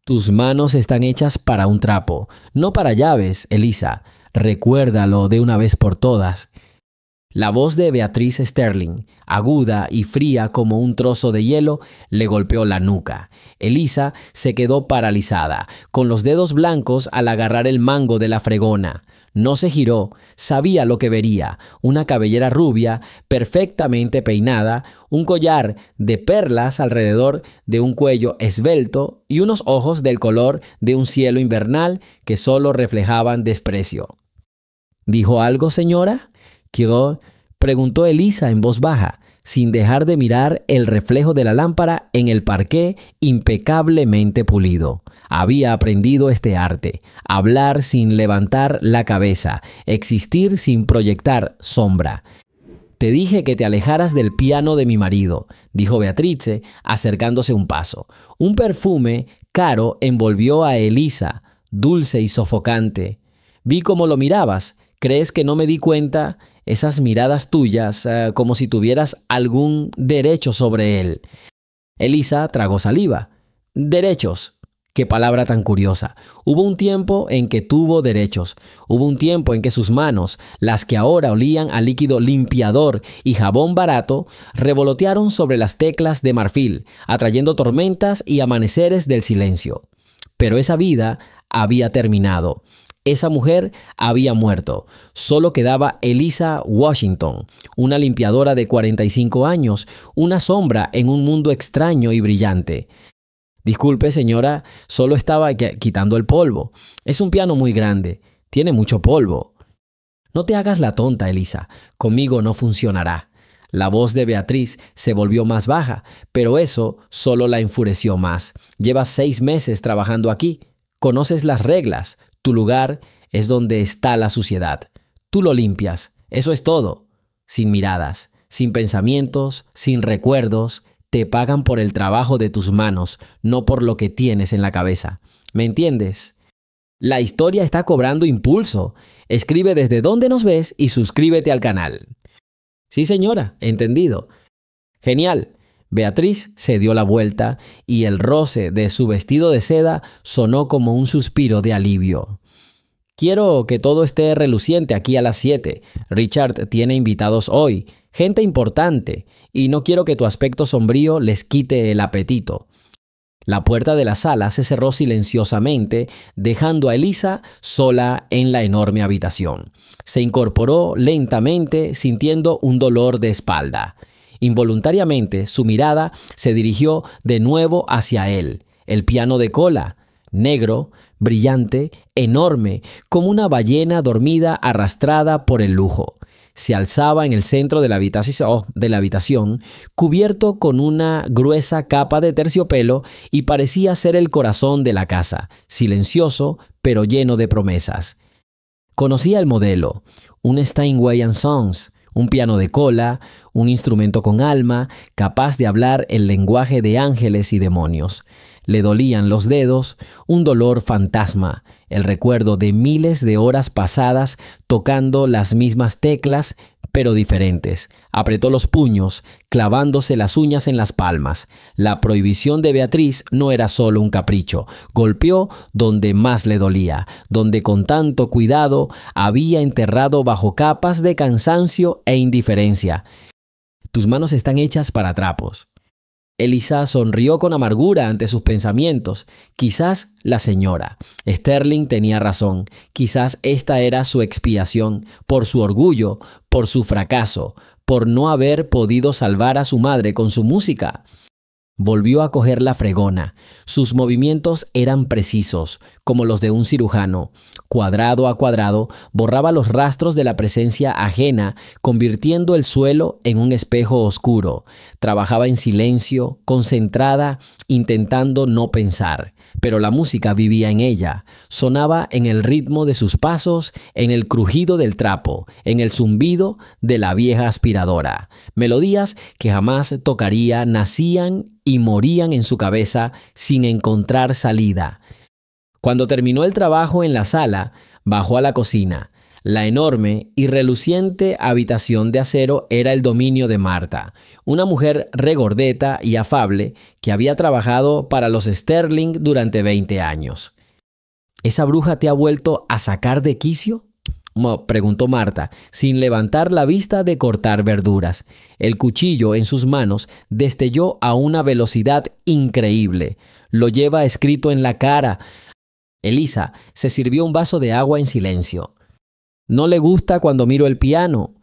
Tus manos están hechas para un trapo, no para llaves, Elisa. Recuérdalo de una vez por todas. La voz de Beatriz Sterling, aguda y fría como un trozo de hielo, le golpeó la nuca. Elisa se quedó paralizada, con los dedos blancos al agarrar el mango de la fregona. No se giró, sabía lo que vería: una cabellera rubia, perfectamente peinada, un collar de perlas alrededor de un cuello esbelto y unos ojos del color de un cielo invernal que solo reflejaban desprecio. ¿Dijo algo, señora? Preguntó Elisa en voz baja, sin dejar de mirar el reflejo de la lámpara en el parqué impecablemente pulido. Había aprendido este arte: hablar sin levantar la cabeza, existir sin proyectar sombra. «Te dije que te alejaras del piano de mi marido», dijo Beatrice, acercándose un paso. Un perfume caro envolvió a Elisa, dulce y sofocante. «Vi cómo lo mirabas. ¿Crees que no me di cuenta? Esas miradas tuyas, como si tuvieras algún derecho sobre él». Elisa tragó saliva. «Derechos». Qué palabra tan curiosa. Hubo un tiempo en que tuvo derechos. Hubo un tiempo en que sus manos, las que ahora olían a líquido limpiador y jabón barato, revolotearon sobre las teclas de marfil, atrayendo tormentas y amaneceres del silencio. Pero esa vida había terminado. Esa mujer había muerto. Solo quedaba Elisa Washington, una limpiadora de 45 años, una sombra en un mundo extraño y brillante. «Disculpe, señora, solo estaba quitando el polvo. Es un piano muy grande. Tiene mucho polvo». «No te hagas la tonta, Elisa. Conmigo no funcionará». La voz de Beatriz se volvió más baja, pero eso solo la enfureció más. «Llevas 6 meses trabajando aquí. Conoces las reglas. Tu lugar es donde está la suciedad. Tú lo limpias. Eso es todo. Sin miradas, sin pensamientos, sin recuerdos. Te pagan por el trabajo de tus manos, no por lo que tienes en la cabeza. ¿Me entiendes? La historia está cobrando impulso. Escribe desde dónde nos ves y suscríbete al canal». «Sí, señora, entendido». «Genial». Beatriz se dio la vuelta y el roce de su vestido de seda sonó como un suspiro de alivio. «Quiero que todo esté reluciente aquí a las 7. Richard tiene invitados hoy, gente importante, y no quiero que tu aspecto sombrío les quite el apetito». La puerta de la sala se cerró silenciosamente, dejando a Elisa sola en la enorme habitación. Se incorporó lentamente, sintiendo un dolor de espalda. Involuntariamente, su mirada se dirigió de nuevo hacia él. El piano de cola, negro, brillante, enorme, como una ballena dormida arrastrada por el lujo. Se alzaba en el centro de la habitación, cubierto con una gruesa capa de terciopelo, y parecía ser el corazón de la casa, silencioso pero lleno de promesas. Conocía el modelo: un Steinway & Sons, un piano de cola, un instrumento con alma, capaz de hablar el lenguaje de ángeles y demonios. Le dolían los dedos, un dolor fantasma, el recuerdo de miles de horas pasadas tocando las mismas teclas, pero diferentes. Apretó los puños, clavándose las uñas en las palmas. La prohibición de Beatriz no era solo un capricho. Golpeó donde más le dolía, donde con tanto cuidado había enterrado bajo capas de cansancio e indiferencia. «Tus manos están hechas para trapos». Elisa sonrió con amargura ante sus pensamientos. Quizás la señora Sterling tenía razón. Quizás esta era su expiación por su orgullo, por su fracaso, por no haber podido salvar a su madre con su música. Volvió a coger la fregona. Sus movimientos eran precisos, como los de un cirujano. Cuadrado a cuadrado, borraba los rastros de la presencia ajena, convirtiendo el suelo en un espejo oscuro. Trabajaba en silencio, concentrada, intentando no pensar. Pero la música vivía en ella. Sonaba en el ritmo de sus pasos, en el crujido del trapo, en el zumbido de la vieja aspiradora. Melodías que jamás tocaría nacían y morían en su cabeza sin encontrar salida. Cuando terminó el trabajo en la sala, bajó a la cocina. La enorme y reluciente habitación de acero era el dominio de Marta, una mujer regordeta y afable que había trabajado para los Sterling durante 20 años. ¿Esa bruja te ha vuelto a sacar de quicio?, preguntó Marta, sin levantar la vista de cortar verduras. El cuchillo en sus manos destelló a una velocidad increíble. Lo lleva escrito en la cara. Elisa se sirvió un vaso de agua en silencio. «¿No le gusta cuando miro el piano?».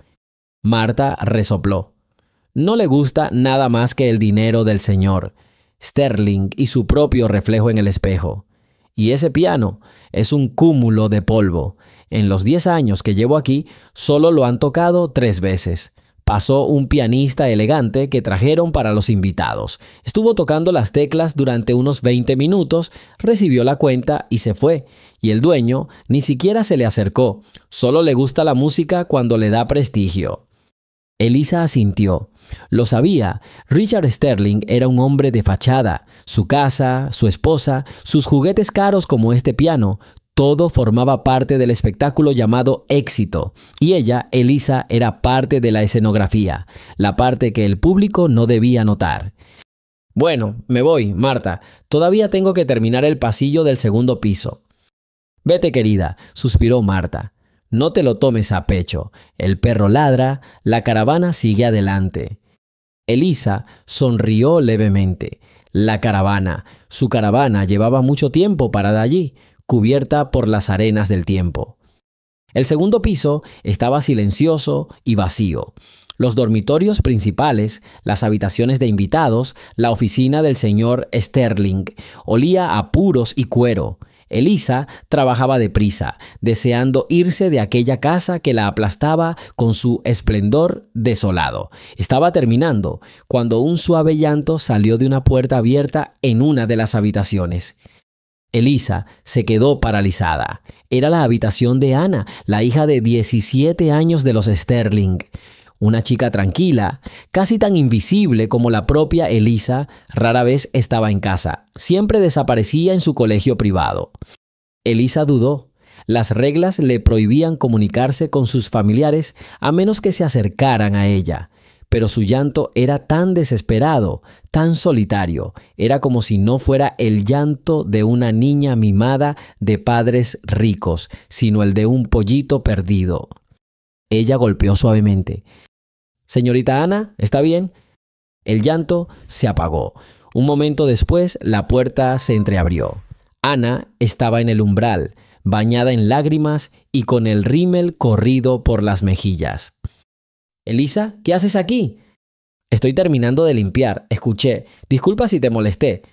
Marta resopló. «No le gusta nada más que el dinero del señor Sterling y su propio reflejo en el espejo. Y ese piano es un cúmulo de polvo. En los 10 años que llevo aquí, solo lo han tocado 3 veces. Pasó un pianista elegante que trajeron para los invitados. Estuvo tocando las teclas durante unos 20 minutos, recibió la cuenta y se fue. Y el dueño ni siquiera se le acercó. Solo le gusta la música cuando le da prestigio». Elisa asintió. Lo sabía. Richard Sterling era un hombre de fachada. Su casa, su esposa, sus juguetes caros como este piano, todo formaba parte del espectáculo llamado éxito. Y ella, Elisa, era parte de la escenografía, la parte que el público no debía notar. «Bueno, me voy, Marta. Todavía tengo que terminar el pasillo del segundo piso». «Vete, querida», suspiró Marta. «No te lo tomes a pecho. El perro ladra, la caravana sigue adelante». Elisa sonrió levemente. Su caravana llevaba mucho tiempo parada allí, cubierta por las arenas del tiempo. El segundo piso estaba silencioso y vacío. Los dormitorios principales, las habitaciones de invitados, la oficina del señor Sterling, olía a puros y cuero. Elisa trabajaba deprisa, deseando irse de aquella casa que la aplastaba con su esplendor desolado. Estaba terminando cuando un suave llanto salió de una puerta abierta en una de las habitaciones. Elisa se quedó paralizada. Era la habitación de Ana, la hija de 17 años de los Sterling. Una chica tranquila, casi tan invisible como la propia Elisa, rara vez estaba en casa. Siempre desaparecía en su colegio privado. Elisa dudó. Las reglas le prohibían comunicarse con sus familiares a menos que se acercaran a ella. Pero su llanto era tan desesperado, tan solitario. Era como si no fuera el llanto de una niña mimada de padres ricos, sino el de un pollito perdido. Ella golpeó suavemente. «Señorita Ana, ¿está bien?». El llanto se apagó. Un momento después, la puerta se entreabrió. Ana estaba en el umbral, bañada en lágrimas y con el rímel corrido por las mejillas. «Elisa, ¿qué haces aquí?». «Estoy terminando de limpiar. Escuché. Disculpa si te molesté».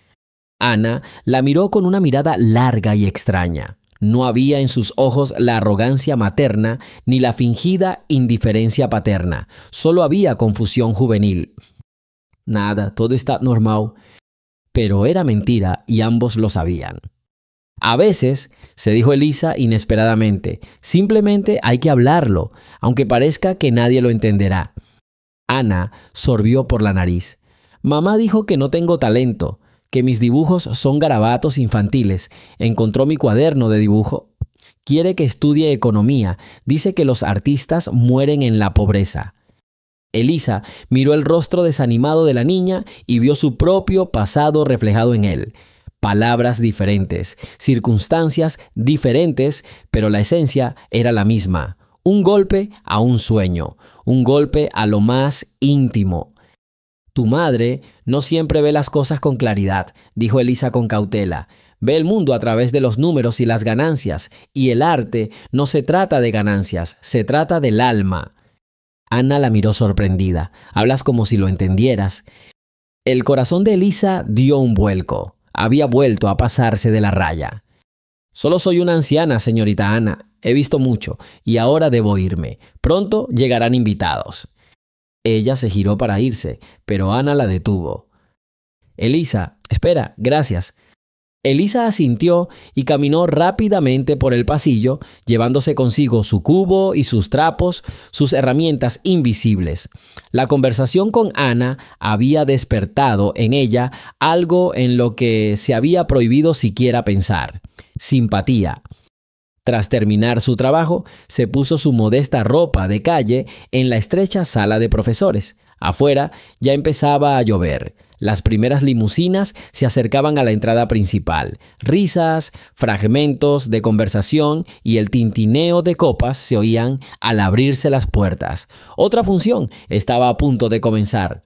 Ana la miró con una mirada larga y extraña. No había en sus ojos la arrogancia materna ni la fingida indiferencia paterna. Solo había confusión juvenil. «Nada, todo está normal». Pero era mentira y ambos lo sabían. «A veces», se dijo Elisa inesperadamente, «simplemente hay que hablarlo, aunque parezca que nadie lo entenderá». Ana sorbió por la nariz. «Mamá dijo que no tengo talento, que mis dibujos son garabatos infantiles. Encontró mi cuaderno de dibujo. Quiere que estudie economía. Dice que los artistas mueren en la pobreza». Elisa miró el rostro desanimado de la niña y vio su propio pasado reflejado en él. Palabras diferentes, circunstancias diferentes, pero la esencia era la misma. Un golpe a un sueño, un golpe a lo más íntimo. «Tu madre no siempre ve las cosas con claridad», dijo Elisa con cautela. «Ve el mundo a través de los números y las ganancias, y el arte no se trata de ganancias, se trata del alma». Ana la miró sorprendida. «Hablas como si lo entendieras». El corazón de Elisa dio un vuelco. Había vuelto a pasarse de la raya. «Solo soy una anciana, señorita Ana. He visto mucho y ahora debo irme. Pronto llegarán invitados». Ella se giró para irse, pero Ana la detuvo. «Elisa, espera, gracias». Elisa asintió y caminó rápidamente por el pasillo, llevándose consigo su cubo y sus trapos, sus herramientas invisibles. La conversación con Ana había despertado en ella algo en lo que se había prohibido siquiera pensar: simpatía. Tras terminar su trabajo, se puso su modesta ropa de calle en la estrecha sala de profesores. Afuera ya empezaba a llover. Las primeras limusinas se acercaban a la entrada principal. Risas, fragmentos de conversación y el tintineo de copas se oían al abrirse las puertas. Otra función estaba a punto de comenzar.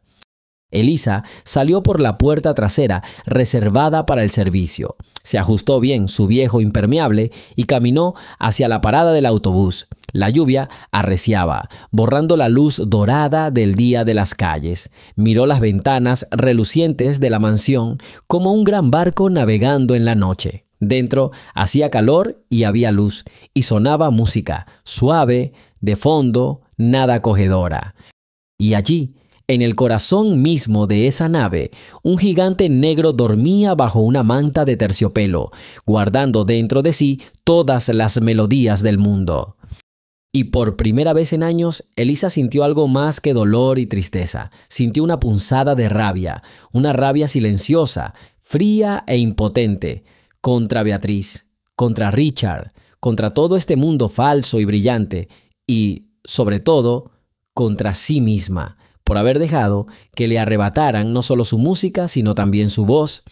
Elisa salió por la puerta trasera reservada para el servicio. Se ajustó bien su viejo impermeable y caminó hacia la parada del autobús. La lluvia arreciaba, borrando la luz dorada del día de las calles. Miró las ventanas relucientes de la mansión como un gran barco navegando en la noche. Dentro hacía calor y había luz, y sonaba música, suave, de fondo, nada acogedora. Y allí, en el corazón mismo de esa nave, un gigante negro dormía bajo una manta de terciopelo, guardando dentro de sí todas las melodías del mundo. Y por primera vez en años, Elisa sintió algo más que dolor y tristeza. Sintió una punzada de rabia, una rabia silenciosa, fría e impotente, contra Beatriz, contra Richard, contra todo este mundo falso y brillante, y, sobre todo, contra sí misma, por haber dejado que le arrebataran no solo su música, sino también su voz.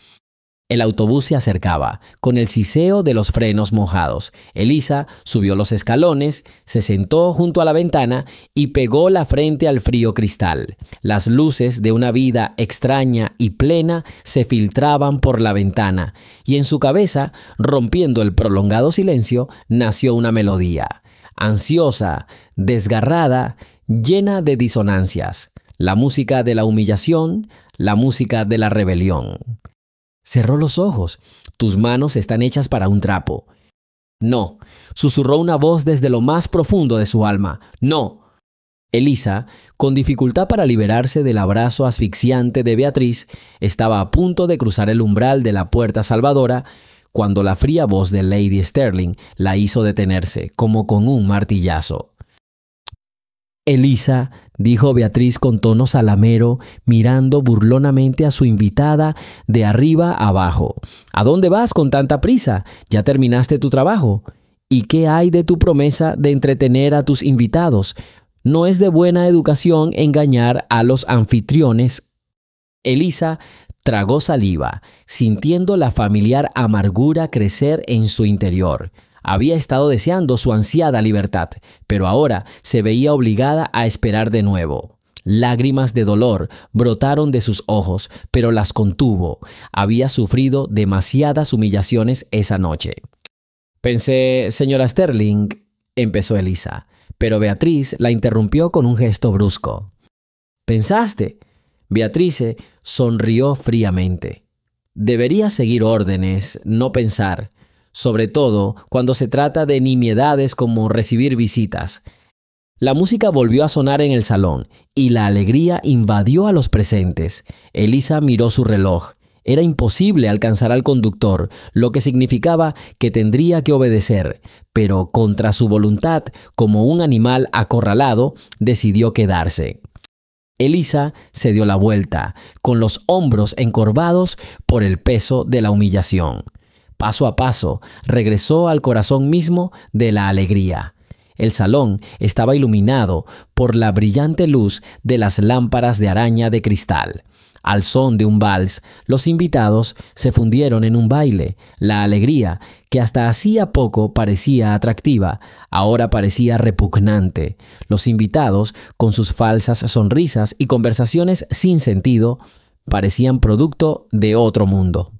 El autobús se acercaba, con el siseo de los frenos mojados. Elisa subió los escalones, se sentó junto a la ventana y pegó la frente al frío cristal. Las luces de una vida extraña y plena se filtraban por la ventana, y en su cabeza, rompiendo el prolongado silencio, nació una melodía. Ansiosa, desgarrada, llena de disonancias. La música de la humillación, la música de la rebelión. Cerró los ojos. Tus manos están hechas para un trapo. No, susurró una voz desde lo más profundo de su alma. No. Elisa, con dificultad para liberarse del abrazo asfixiante de Beatriz, estaba a punto de cruzar el umbral de la puerta salvadora cuando la fría voz de Lady Sterling la hizo detenerse, como con un martillazo. Elisa, dijo Beatriz con tono salamero, mirando burlonamente a su invitada de arriba abajo. ¿A dónde vas con tanta prisa? ¿Ya terminaste tu trabajo? ¿Y qué hay de tu promesa de entretener a tus invitados? No es de buena educación engañar a los anfitriones. Elisa tragó saliva, sintiendo la familiar amargura crecer en su interior. Había estado deseando su ansiada libertad, pero ahora se veía obligada a esperar de nuevo. Lágrimas de dolor brotaron de sus ojos, pero las contuvo. Había sufrido demasiadas humillaciones esa noche. Pensé, señora Sterling, empezó Elisa, pero Beatriz la interrumpió con un gesto brusco. ¿Pensaste? Beatrice sonrió fríamente. Debería seguir órdenes, no pensar. Sobre todo cuando se trata de nimiedades como recibir visitas. La música volvió a sonar en el salón y la alegría invadió a los presentes. Elisa miró su reloj. Era imposible alcanzar al conductor, lo que significaba que tendría que obedecer, pero contra su voluntad, como un animal acorralado, decidió quedarse. Elisa se dio la vuelta, con los hombros encorvados por el peso de la humillación. Paso a paso, regresó al corazón mismo de la alegría. El salón estaba iluminado por la brillante luz de las lámparas de araña de cristal. Al son de un vals, los invitados se fundieron en un baile. La alegría, que hasta hacía poco parecía atractiva, ahora parecía repugnante. Los invitados, con sus falsas sonrisas y conversaciones sin sentido, parecían producto de otro mundo.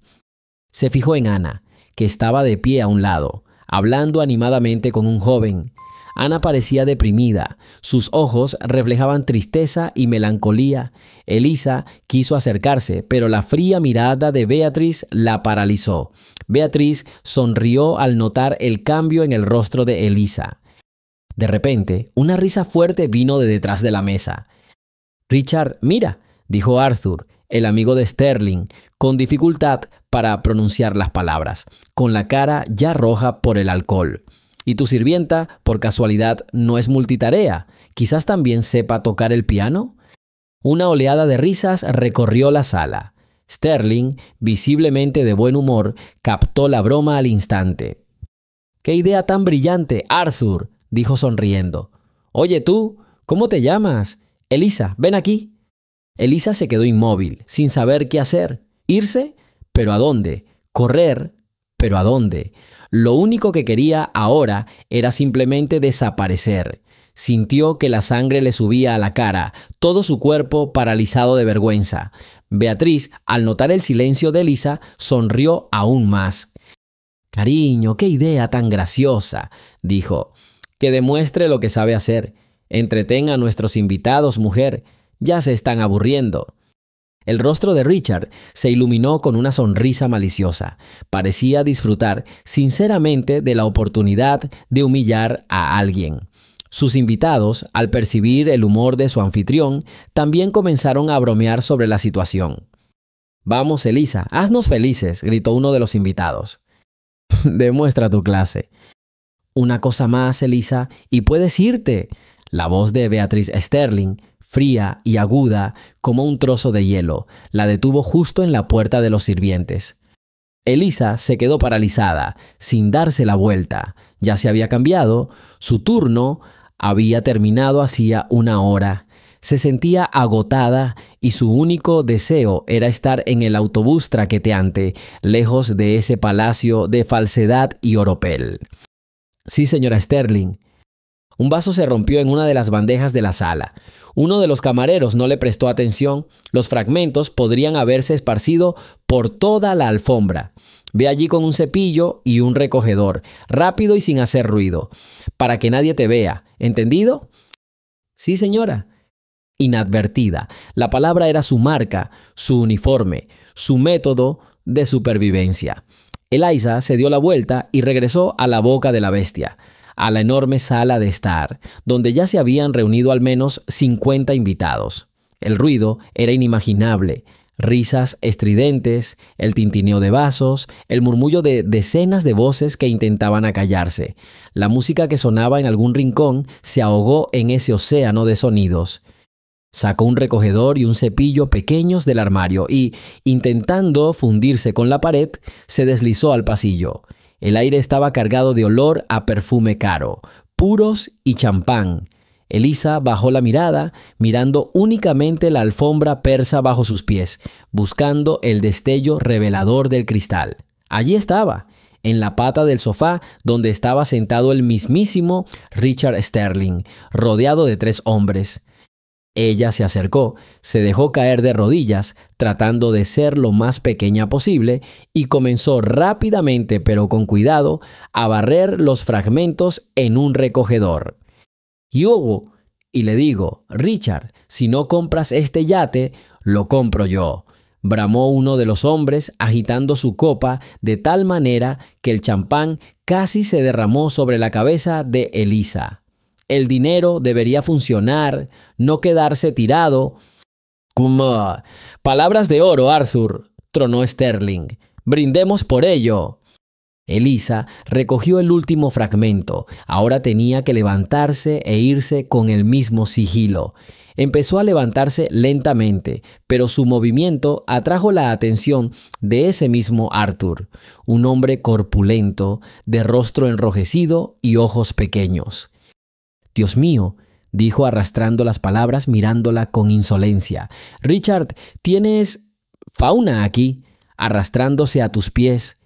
Se fijó en Ana, que estaba de pie a un lado, hablando animadamente con un joven. Ana parecía deprimida. Sus ojos reflejaban tristeza y melancolía. Elisa quiso acercarse, pero la fría mirada de Beatriz la paralizó. Beatriz sonrió al notar el cambio en el rostro de Elisa. De repente, una risa fuerte vino de detrás de la mesa. «Richard, mira», dijo Arthur, el amigo de Sterling, con dificultad para pronunciar las palabras, con la cara ya roja por el alcohol. ¿Y tu sirvienta, por casualidad, no es multitarea? ¿Quizás también sepa tocar el piano? Una oleada de risas recorrió la sala. Sterling, visiblemente de buen humor, captó la broma al instante. ¡Qué idea tan brillante, Arthur!, dijo sonriendo. Oye tú, ¿cómo te llamas? Elisa, ven aquí. Elisa se quedó inmóvil, sin saber qué hacer. ¿Irse? ¿Pero a dónde? ¿Correr? ¿Pero a dónde? Lo único que quería ahora era simplemente desaparecer. Sintió que la sangre le subía a la cara, todo su cuerpo paralizado de vergüenza. Beatriz, al notar el silencio de Elisa, sonrió aún más. «Cariño, qué idea tan graciosa», dijo. «Que demuestre lo que sabe hacer. Entretén a nuestros invitados, mujer. Ya se están aburriendo». El rostro de Richard se iluminó con una sonrisa maliciosa. Parecía disfrutar sinceramente de la oportunidad de humillar a alguien. Sus invitados, al percibir el humor de su anfitrión, también comenzaron a bromear sobre la situación. «Vamos, Elisa, haznos felices», gritó uno de los invitados. «Demuestra tu clase». «Una cosa más, Elisa, y puedes irte». La voz de Beatriz Sterling, fría y aguda como un trozo de hielo, la detuvo justo en la puerta de los sirvientes. Elisa se quedó paralizada, sin darse la vuelta. Ya se había cambiado, su turno había terminado hacía una hora. Se sentía agotada y su único deseo era estar en el autobús traqueteante, lejos de ese palacio de falsedad y oropel. «Sí, señora Sterling». Un vaso se rompió en una de las bandejas de la sala. Uno de los camareros no le prestó atención. Los fragmentos podrían haberse esparcido por toda la alfombra. Ve allí con un cepillo y un recogedor, rápido y sin hacer ruido, para que nadie te vea. ¿Entendido? Sí, señora. Inadvertida. La palabra era su marca, su uniforme, su método de supervivencia. Eliza se dio la vuelta y regresó a la boca de la bestia, a la enorme sala de estar, donde ya se habían reunido al menos 50 invitados. El ruido era inimaginable. Risas estridentes, el tintineo de vasos, el murmullo de decenas de voces que intentaban acallarse. La música que sonaba en algún rincón se ahogó en ese océano de sonidos. Sacó un recogedor y un cepillo pequeños del armario y, intentando fundirse con la pared, se deslizó al pasillo. El aire estaba cargado de olor a perfume caro, puros y champán. Elisa bajó la mirada, mirando únicamente la alfombra persa bajo sus pies, buscando el destello revelador del cristal. Allí estaba, en la pata del sofá donde estaba sentado el mismísimo Richard Sterling, rodeado de 3 hombres. Ella se acercó, se dejó caer de rodillas, tratando de ser lo más pequeña posible, y comenzó rápidamente, pero con cuidado, a barrer los fragmentos en un recogedor. Y le digo, Richard, si no compras este yate, lo compro yo, bramó uno de los hombres agitando su copa de tal manera que el champán casi se derramó sobre la cabeza de Elisa. El dinero debería funcionar, no quedarse tirado. «Como palabras de oro, Arthur», tronó Sterling. «Brindemos por ello». Elisa recogió el último fragmento. Ahora tenía que levantarse e irse con el mismo sigilo. Empezó a levantarse lentamente, pero su movimiento atrajo la atención de ese mismo Arthur, un hombre corpulento, de rostro enrojecido y ojos pequeños. «Dios mío», dijo arrastrando las palabras mirándola con insolencia. «Richard, tienes fauna aquí, arrastrándose a tus pies».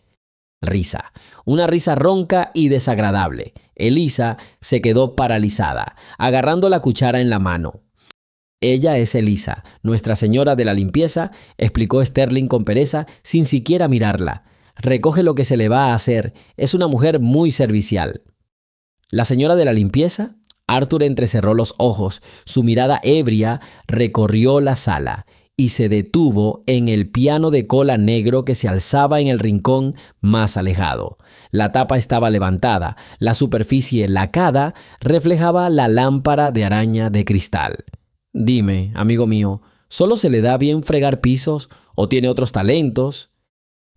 Risa. Una risa ronca y desagradable. Elisa se quedó paralizada, agarrando la cuchara en la mano. «Ella es Elisa, Nuestra Señora de la Limpieza», explicó Sterling con pereza, sin siquiera mirarla. «Recoge lo que se le va a hacer. Es una mujer muy servicial». «¿La Señora de la Limpieza?». Arthur entrecerró los ojos. Su mirada ebria recorrió la sala y se detuvo en el piano de cola negro que se alzaba en el rincón más alejado. La tapa estaba levantada. La superficie lacada reflejaba la lámpara de araña de cristal. «Dime, amigo mío, ¿solo se le da bien fregar pisos o tiene otros talentos?»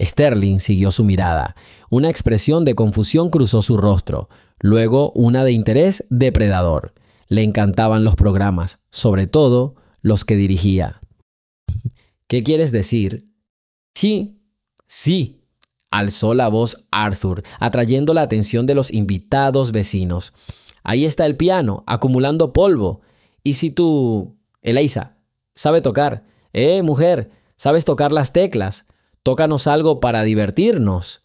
Sterling siguió su mirada. Una expresión de confusión cruzó su rostro, luego una de interés depredador. Le encantaban los programas, sobre todo los que dirigía. «¿Qué quieres decir?» «Sí, alzó la voz Arthur, atrayendo la atención de los invitados vecinos. Ahí está el piano, acumulando polvo. ¿Y si tú, Eliza, sabe tocar? Mujer, ¿sabes tocar las teclas? Tócanos algo para divertirnos.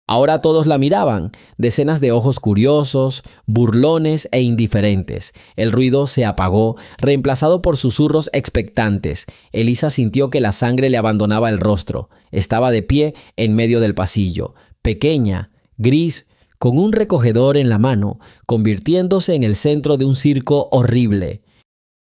Ahora todos la miraban, decenas de ojos curiosos, burlones e indiferentes. El ruido se apagó, reemplazado por susurros expectantes. Eliza sintió que la sangre le abandonaba el rostro. Estaba de pie en medio del pasillo, pequeña, gris, con un recogedor en la mano, convirtiéndose en el centro de un circo horrible.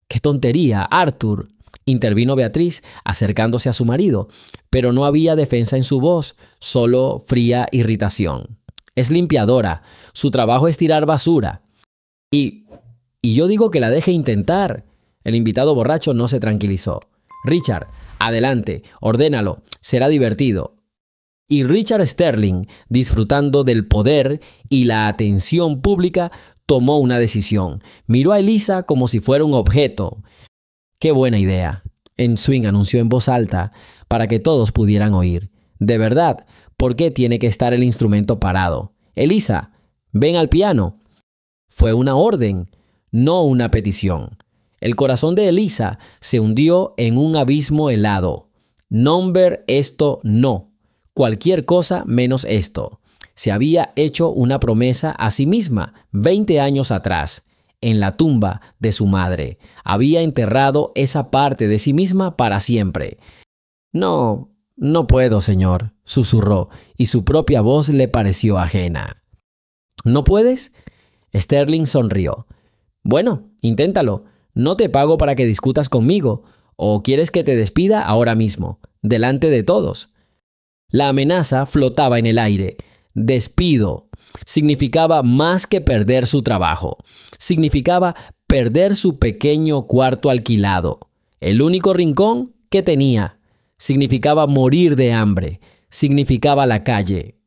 ¡Qué tontería, Arthur!, intervino Beatriz, acercándose a su marido, pero no había defensa en su voz, solo fría irritación. Es limpiadora, su trabajo es tirar basura. Y yo digo que la deje intentar. El invitado borracho no se tranquilizó. Richard, adelante, ordénalo, será divertido. Y Richard Sterling, disfrutando del poder y la atención pública, tomó una decisión. Miró a Eliza como si fuera un objeto. ¡Qué buena idea!, en Swing anunció en voz alta para que todos pudieran oír. De verdad, ¿por qué tiene que estar el instrumento parado? Eliza, ven al piano. Fue una orden, no una petición. El corazón de Eliza se hundió en un abismo helado. Number esto no. Cualquier cosa menos esto. Se había hecho una promesa a sí misma 20 años atrás. En la tumba de su madre. Había enterrado esa parte de sí misma para siempre. No puedo, señor, susurró, y su propia voz le pareció ajena. ¿No puedes? Sterling sonrió. Bueno, inténtalo. No te pago para que discutas conmigo. ¿O quieres que te despida ahora mismo, delante de todos? La amenaza flotaba en el aire. Despido. Significaba más que perder su trabajo. Significaba perder su pequeño cuarto alquilado, el único rincón que tenía. Significaba morir de hambre. Significaba la calle.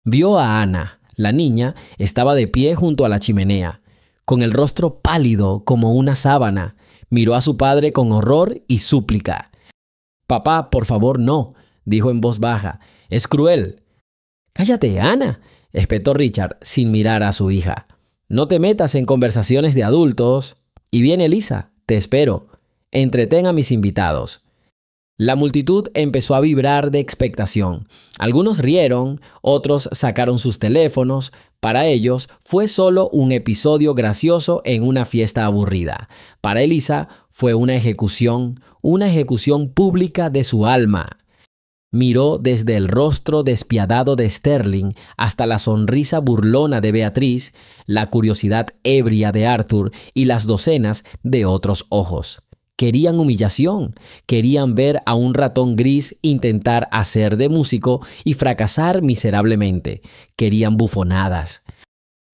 Vio a Ana. La niña estaba de pie junto a la chimenea, con el rostro pálido como una sábana. Miró a su padre con horror y súplica. «Papá, por favor, no», dijo en voz baja. «Es cruel». «Cállate, Ana», espetó Richard sin mirar a su hija. «No te metas en conversaciones de adultos. Y bien, Eliza, te espero. Entretén a mis invitados». La multitud empezó a vibrar de expectación. Algunos rieron, otros sacaron sus teléfonos. Para ellos fue solo un episodio gracioso en una fiesta aburrida. Para Eliza fue una ejecución pública de su alma. Miró desde el rostro despiadado de Sterling hasta la sonrisa burlona de Beatriz, la curiosidad ebria de Arthur y las docenas de otros ojos. Querían humillación, querían ver a un ratón gris intentar hacer de músico y fracasar miserablemente. Querían bufonadas.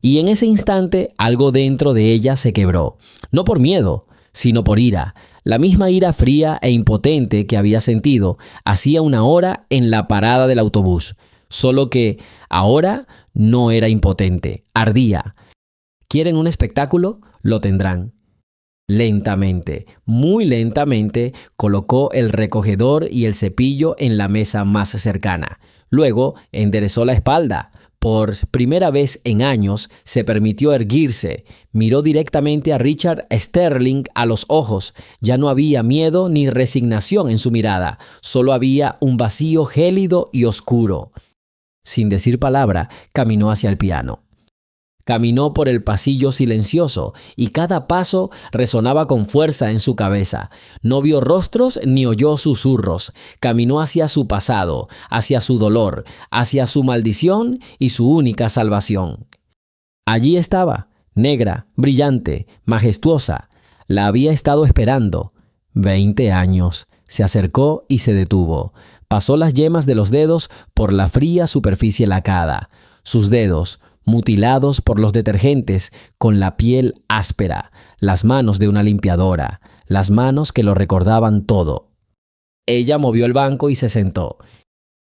Y en ese instante algo dentro de ella se quebró, no por miedo, sino por ira. La misma ira fría e impotente que había sentido hacía una hora en la parada del autobús, solo que ahora no era impotente, ardía. ¿Quieren un espectáculo? Lo tendrán. Lentamente, muy lentamente, colocó el recogedor y el cepillo en la mesa más cercana. Luego enderezó la espalda. Por primera vez en años se permitió erguirse. Miró directamente a Richard Sterling a los ojos. Ya no había miedo ni resignación en su mirada. Solo había un vacío gélido y oscuro. Sin decir palabra, caminó hacia el piano. Caminó por el pasillo silencioso y cada paso resonaba con fuerza en su cabeza. No vio rostros ni oyó susurros. Caminó hacia su pasado, hacia su dolor, hacia su maldición y su única salvación. Allí estaba, negra, brillante, majestuosa. La había estado esperando. 20 años. Se acercó y se detuvo. Pasó las yemas de los dedos por la fría superficie lacada. Sus dedos, mutilados por los detergentes, con la piel áspera, las manos de una limpiadora, las manos que lo recordaban todo. Ella movió el banco y se sentó.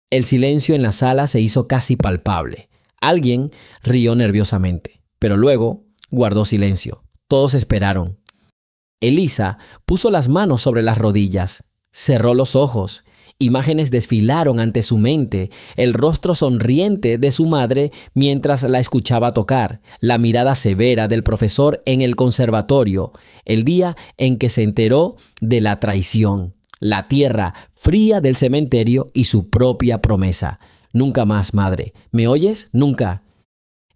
El silencio en la sala se hizo casi palpable. Alguien rió nerviosamente, pero luego guardó silencio. Todos esperaron. Eliza puso las manos sobre las rodillas, cerró los ojos Imágenes desfilaron ante su mente, el rostro sonriente de su madre mientras la escuchaba tocar, la mirada severa del profesor en el conservatorio, el día en que se enteró de la traición, la tierra fría del cementerio y su propia promesa. Nunca más, madre. ¿Me oyes? Nunca.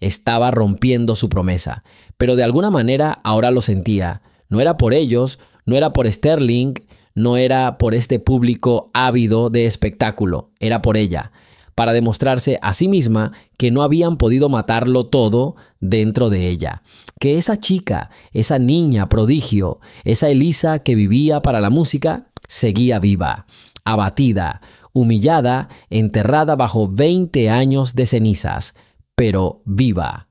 Estaba rompiendo su promesa, pero de alguna manera ahora lo sentía. No era por ellos, no era por Sterling, no era por este público ávido de espectáculo, era por ella, para demostrarse a sí misma que no habían podido matarlo todo dentro de ella. Que esa chica, esa niña prodigio, esa Elisa que vivía para la música, seguía viva, abatida, humillada, enterrada bajo 20 años de cenizas, pero viva.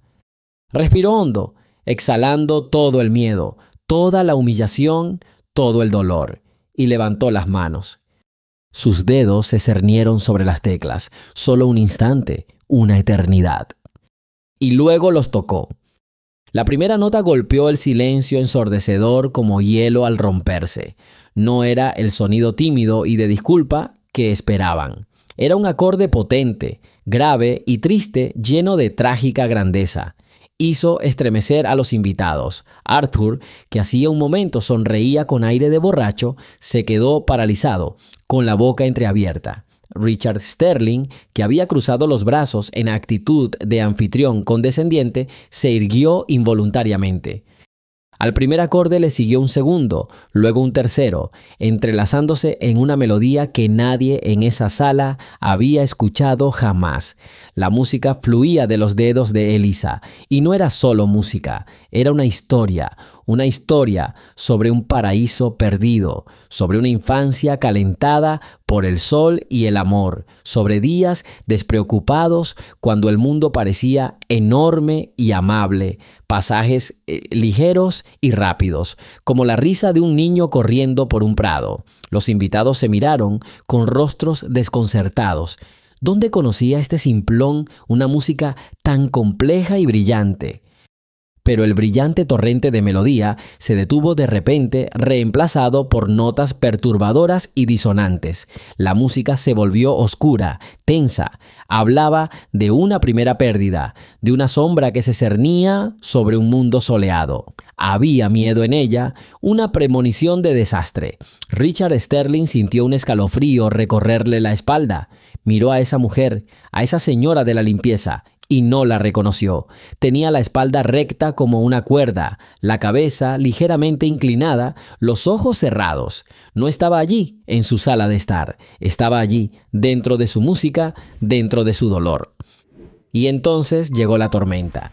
Respiró hondo, exhalando todo el miedo, toda la humillación, todo el dolor, y levantó las manos. Sus dedos se cernieron sobre las teclas, solo un instante, una eternidad. Y luego los tocó. La primera nota golpeó el silencio ensordecedor como hielo al romperse. No era el sonido tímido y de disculpa que esperaban. Era un acorde potente, grave y triste, lleno de trágica grandeza. Hizo estremecer a los invitados. Arthur, que hacía un momento sonreía con aire de borracho, se quedó paralizado, con la boca entreabierta. Richard Sterling, que había cruzado los brazos en actitud de anfitrión condescendiente, se irguió involuntariamente. Al primer acorde le siguió un segundo, luego un tercero, entrelazándose en una melodía que nadie en esa sala había escuchado jamás. La música fluía de los dedos de Elisa, y no era solo música, era una historia sobre un paraíso perdido, sobre una infancia calentada por el sol y el amor, sobre días despreocupados cuando el mundo parecía enorme y amable, pasajes ligeros y rápidos, como la risa de un niño corriendo por un prado. Los invitados se miraron con rostros desconcertados. ¿Dónde conocía este simplón una música tan compleja y brillante? Pero el brillante torrente de melodía se detuvo de repente, reemplazado por notas perturbadoras y disonantes. La música se volvió oscura, tensa. Hablaba de una primera pérdida, de una sombra que se cernía sobre un mundo soleado. Había miedo en ella, una premonición de desastre. Richard Sterling sintió un escalofrío recorrerle la espalda. Miró a esa mujer, a esa señora de la limpieza, y no la reconoció. Tenía la espalda recta como una cuerda, la cabeza ligeramente inclinada, los ojos cerrados. No estaba allí, en su sala de estar. Estaba allí, dentro de su música, dentro de su dolor. Y entonces llegó la tormenta.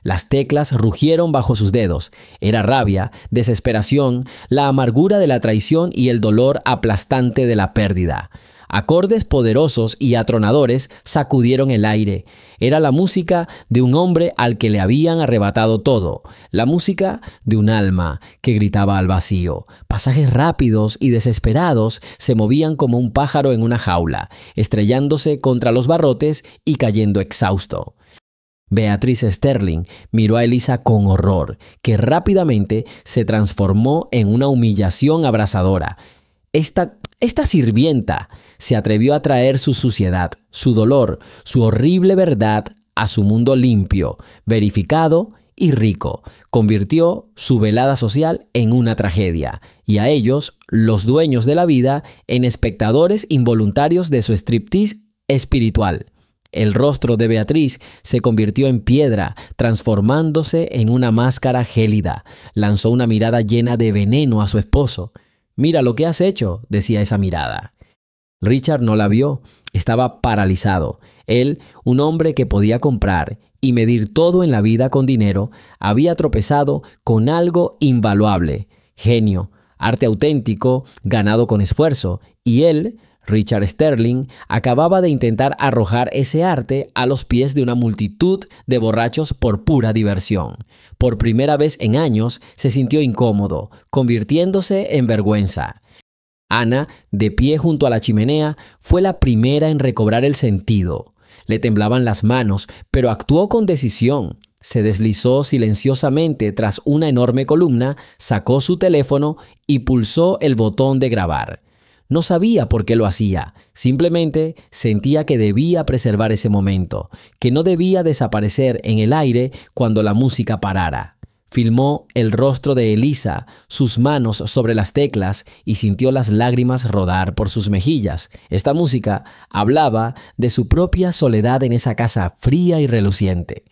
Las teclas rugieron bajo sus dedos. Era rabia, desesperación, la amargura de la traición y el dolor aplastante de la pérdida. Acordes poderosos y atronadores sacudieron el aire. Era la música de un hombre al que le habían arrebatado todo. La música de un alma que gritaba al vacío. Pasajes rápidos y desesperados se movían como un pájaro en una jaula, estrellándose contra los barrotes y cayendo exhausto. Beatrice Sterling miró a Elisa con horror, que rápidamente se transformó en una humillación abrasadora. Esta sirvienta se atrevió a traer su suciedad, su dolor, su horrible verdad a su mundo limpio, verificado y rico. Convirtió su velada social en una tragedia y a ellos, los dueños de la vida, en espectadores involuntarios de su striptease espiritual. El rostro de Beatriz se convirtió en piedra, transformándose en una máscara gélida. Lanzó una mirada llena de veneno a su esposo. «Mira lo que has hecho», decía esa mirada. Richard no la vio, estaba paralizado. Él, un hombre que podía comprar y medir todo en la vida con dinero, había tropezado con algo invaluable: genio, arte auténtico, ganado con esfuerzo, y él, Richard Sterling, acababa de intentar arrojar ese arte a los pies de una multitud de borrachos por pura diversión. Por primera vez en años se sintió incómodo, convirtiéndose en vergüenza. Ana, de pie junto a la chimenea, fue la primera en recobrar el sentido. Le temblaban las manos, pero actuó con decisión. Se deslizó silenciosamente tras una enorme columna, sacó su teléfono y pulsó el botón de grabar. No sabía por qué lo hacía, simplemente sentía que debía preservar ese momento, que no debía desaparecer en el aire cuando la música parara. Filmó el rostro de Elisa, sus manos sobre las teclas y sintió las lágrimas rodar por sus mejillas. Esta música hablaba de su propia soledad en esa casa fría y reluciente.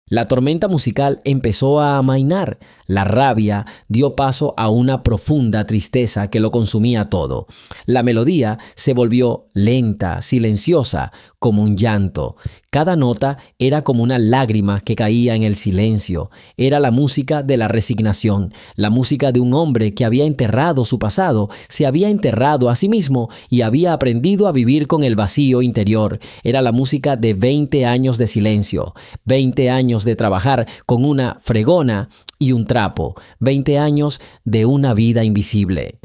La tormenta musical empezó a amainar. La rabia dio paso a una profunda tristeza que lo consumía todo. La melodía se volvió lenta, silenciosa, como un llanto. Cada nota era como una lágrima que caía en el silencio. Era la música de la resignación, la música de un hombre que había enterrado su pasado, se había enterrado a sí mismo y había aprendido a vivir con el vacío interior. Era la música de 20 años de silencio, 20 años de trabajar con una fregona y un trapo, 20 años de una vida invisible.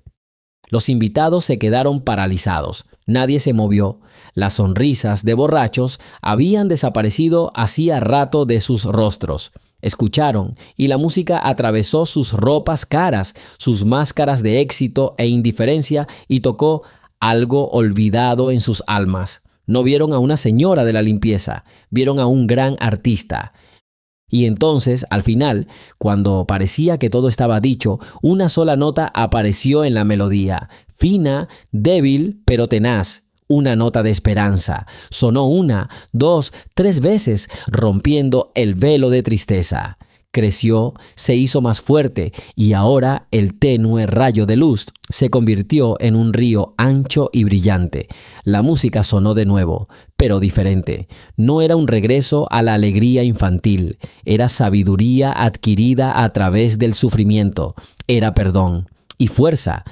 Los invitados se quedaron paralizados. Nadie se movió. Las sonrisas de borrachos habían desaparecido hacía rato de sus rostros. Escucharon y la música atravesó sus ropas caras, sus máscaras de éxito e indiferencia y tocó algo olvidado en sus almas. No vieron a una señora de la limpieza, vieron a un gran artista. Y entonces, al final, cuando parecía que todo estaba dicho, una sola nota apareció en la melodía, fina, débil, pero tenaz. Una nota de esperanza. Sonó 1, 2, 3 veces, rompiendo el velo de tristeza. Creció, se hizo más fuerte y ahora el tenue rayo de luz se convirtió en un río ancho y brillante. La música sonó de nuevo, pero diferente. No era un regreso a la alegría infantil, era sabiduría adquirida a través del sufrimiento, era perdón y fuerza.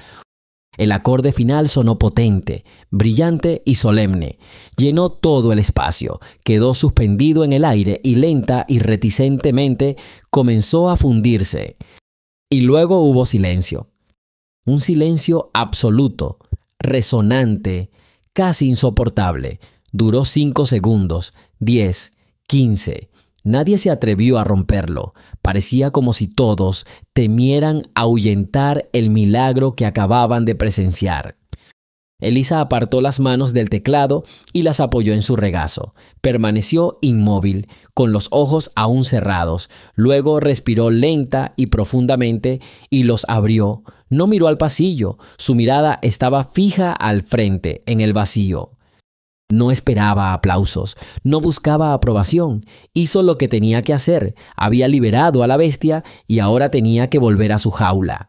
El acorde final sonó potente, brillante y solemne. Llenó todo el espacio, quedó suspendido en el aire y lenta y reticentemente comenzó a fundirse. Y luego hubo silencio. Un silencio absoluto, resonante, casi insoportable. Duró 5 segundos, 10, 15. Nadie se atrevió a romperlo. Parecía como si todos temieran ahuyentar el milagro que acababan de presenciar. Elisa apartó las manos del teclado y las apoyó en su regazo. Permaneció inmóvil, con los ojos aún cerrados. Luego respiró lenta y profundamente y los abrió. No miró al pasillo. Su mirada estaba fija al frente, en el vacío. No esperaba aplausos, no buscaba aprobación, hizo lo que tenía que hacer, había liberado a la bestia y ahora tenía que volver a su jaula.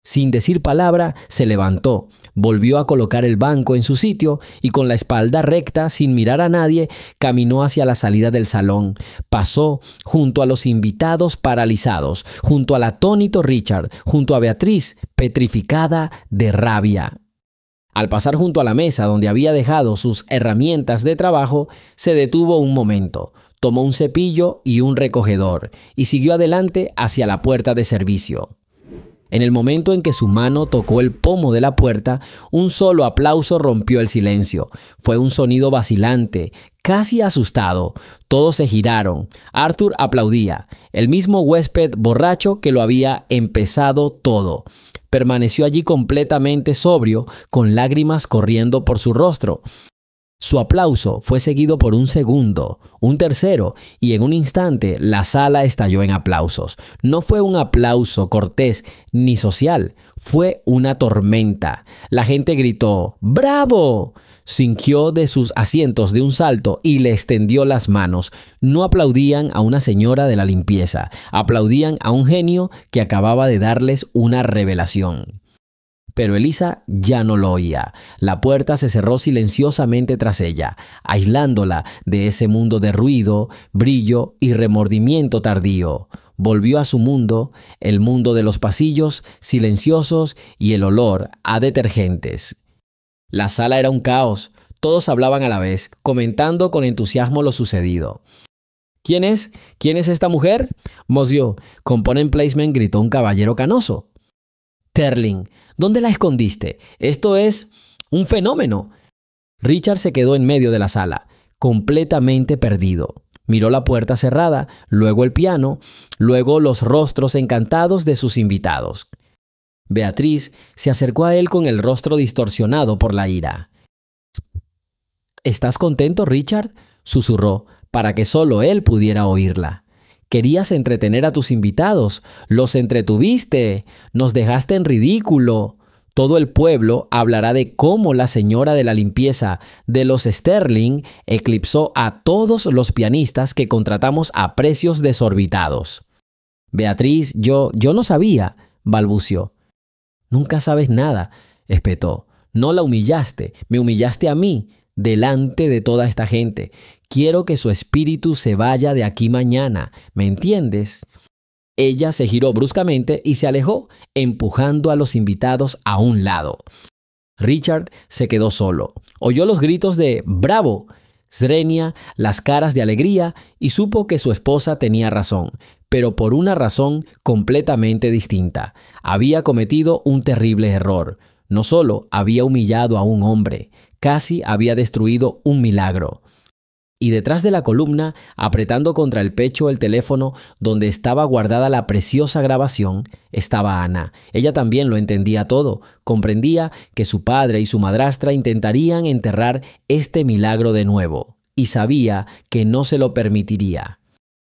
Sin decir palabra, se levantó, volvió a colocar el banco en su sitio y con la espalda recta, sin mirar a nadie, caminó hacia la salida del salón. Pasó junto a los invitados paralizados, junto al atónito Richard, junto a Beatriz, petrificada de rabia. Al pasar junto a la mesa donde había dejado sus herramientas de trabajo, se detuvo un momento, tomó un cepillo y un recogedor y siguió adelante hacia la puerta de servicio. En el momento en que su mano tocó el pomo de la puerta, un solo aplauso rompió el silencio. Fue un sonido vacilante, casi asustado. Todos se giraron. Arthur aplaudía, el mismo huésped borracho que lo había empezado todo. Permaneció allí completamente sobrio, con lágrimas corriendo por su rostro. Su aplauso fue seguido por un segundo, un tercero, y en un instante la sala estalló en aplausos. No fue un aplauso cortés ni social, fue una tormenta. La gente gritó ¡Bravo! Sintió de sus asientos de un salto y le extendió las manos. No aplaudían a una señora de la limpieza, aplaudían a un genio que acababa de darles una revelación. Pero Elisa ya no lo oía. La puerta se cerró silenciosamente tras ella, aislándola de ese mundo de ruido, brillo y remordimiento tardío. Volvió a su mundo, el mundo de los pasillos silenciosos y el olor a detergentes. La sala era un caos. Todos hablaban a la vez, comentando con entusiasmo lo sucedido. ¿Quién es? ¿Quién es esta mujer? Monsieur, Component Placement, gritó un caballero canoso. Sterling, ¿dónde la escondiste? Esto es un fenómeno. Richard se quedó en medio de la sala, completamente perdido. Miró la puerta cerrada, luego el piano, luego los rostros encantados de sus invitados. Beatriz se acercó a él con el rostro distorsionado por la ira. ¿Estás contento, Richard?, susurró, para que solo él pudiera oírla. Querías entretener a tus invitados. Los entretuviste. Nos dejaste en ridículo. Todo el pueblo hablará de cómo la señora de la limpieza de los Sterling eclipsó a todos los pianistas que contratamos a precios desorbitados. Beatriz, yo no sabía, balbució. Nunca sabes nada, espetó. No la humillaste, me humillaste a mí, delante de toda esta gente. Quiero que su espíritu se vaya de aquí mañana, ¿me entiendes? Ella se giró bruscamente y se alejó, empujando a los invitados a un lado. Richard se quedó solo. Oyó los gritos de ¡bravo!, Srenia, las caras de alegría y supo que su esposa tenía razón, pero por una razón completamente distinta. Había cometido un terrible error. No solo había humillado a un hombre, casi había destruido un milagro. Y detrás de la columna, apretando contra el pecho el teléfono donde estaba guardada la preciosa grabación, estaba Ana. Ella también lo entendía todo. Comprendía que su padre y su madrastra intentarían enterrar este milagro de nuevo, y sabía que no se lo permitiría.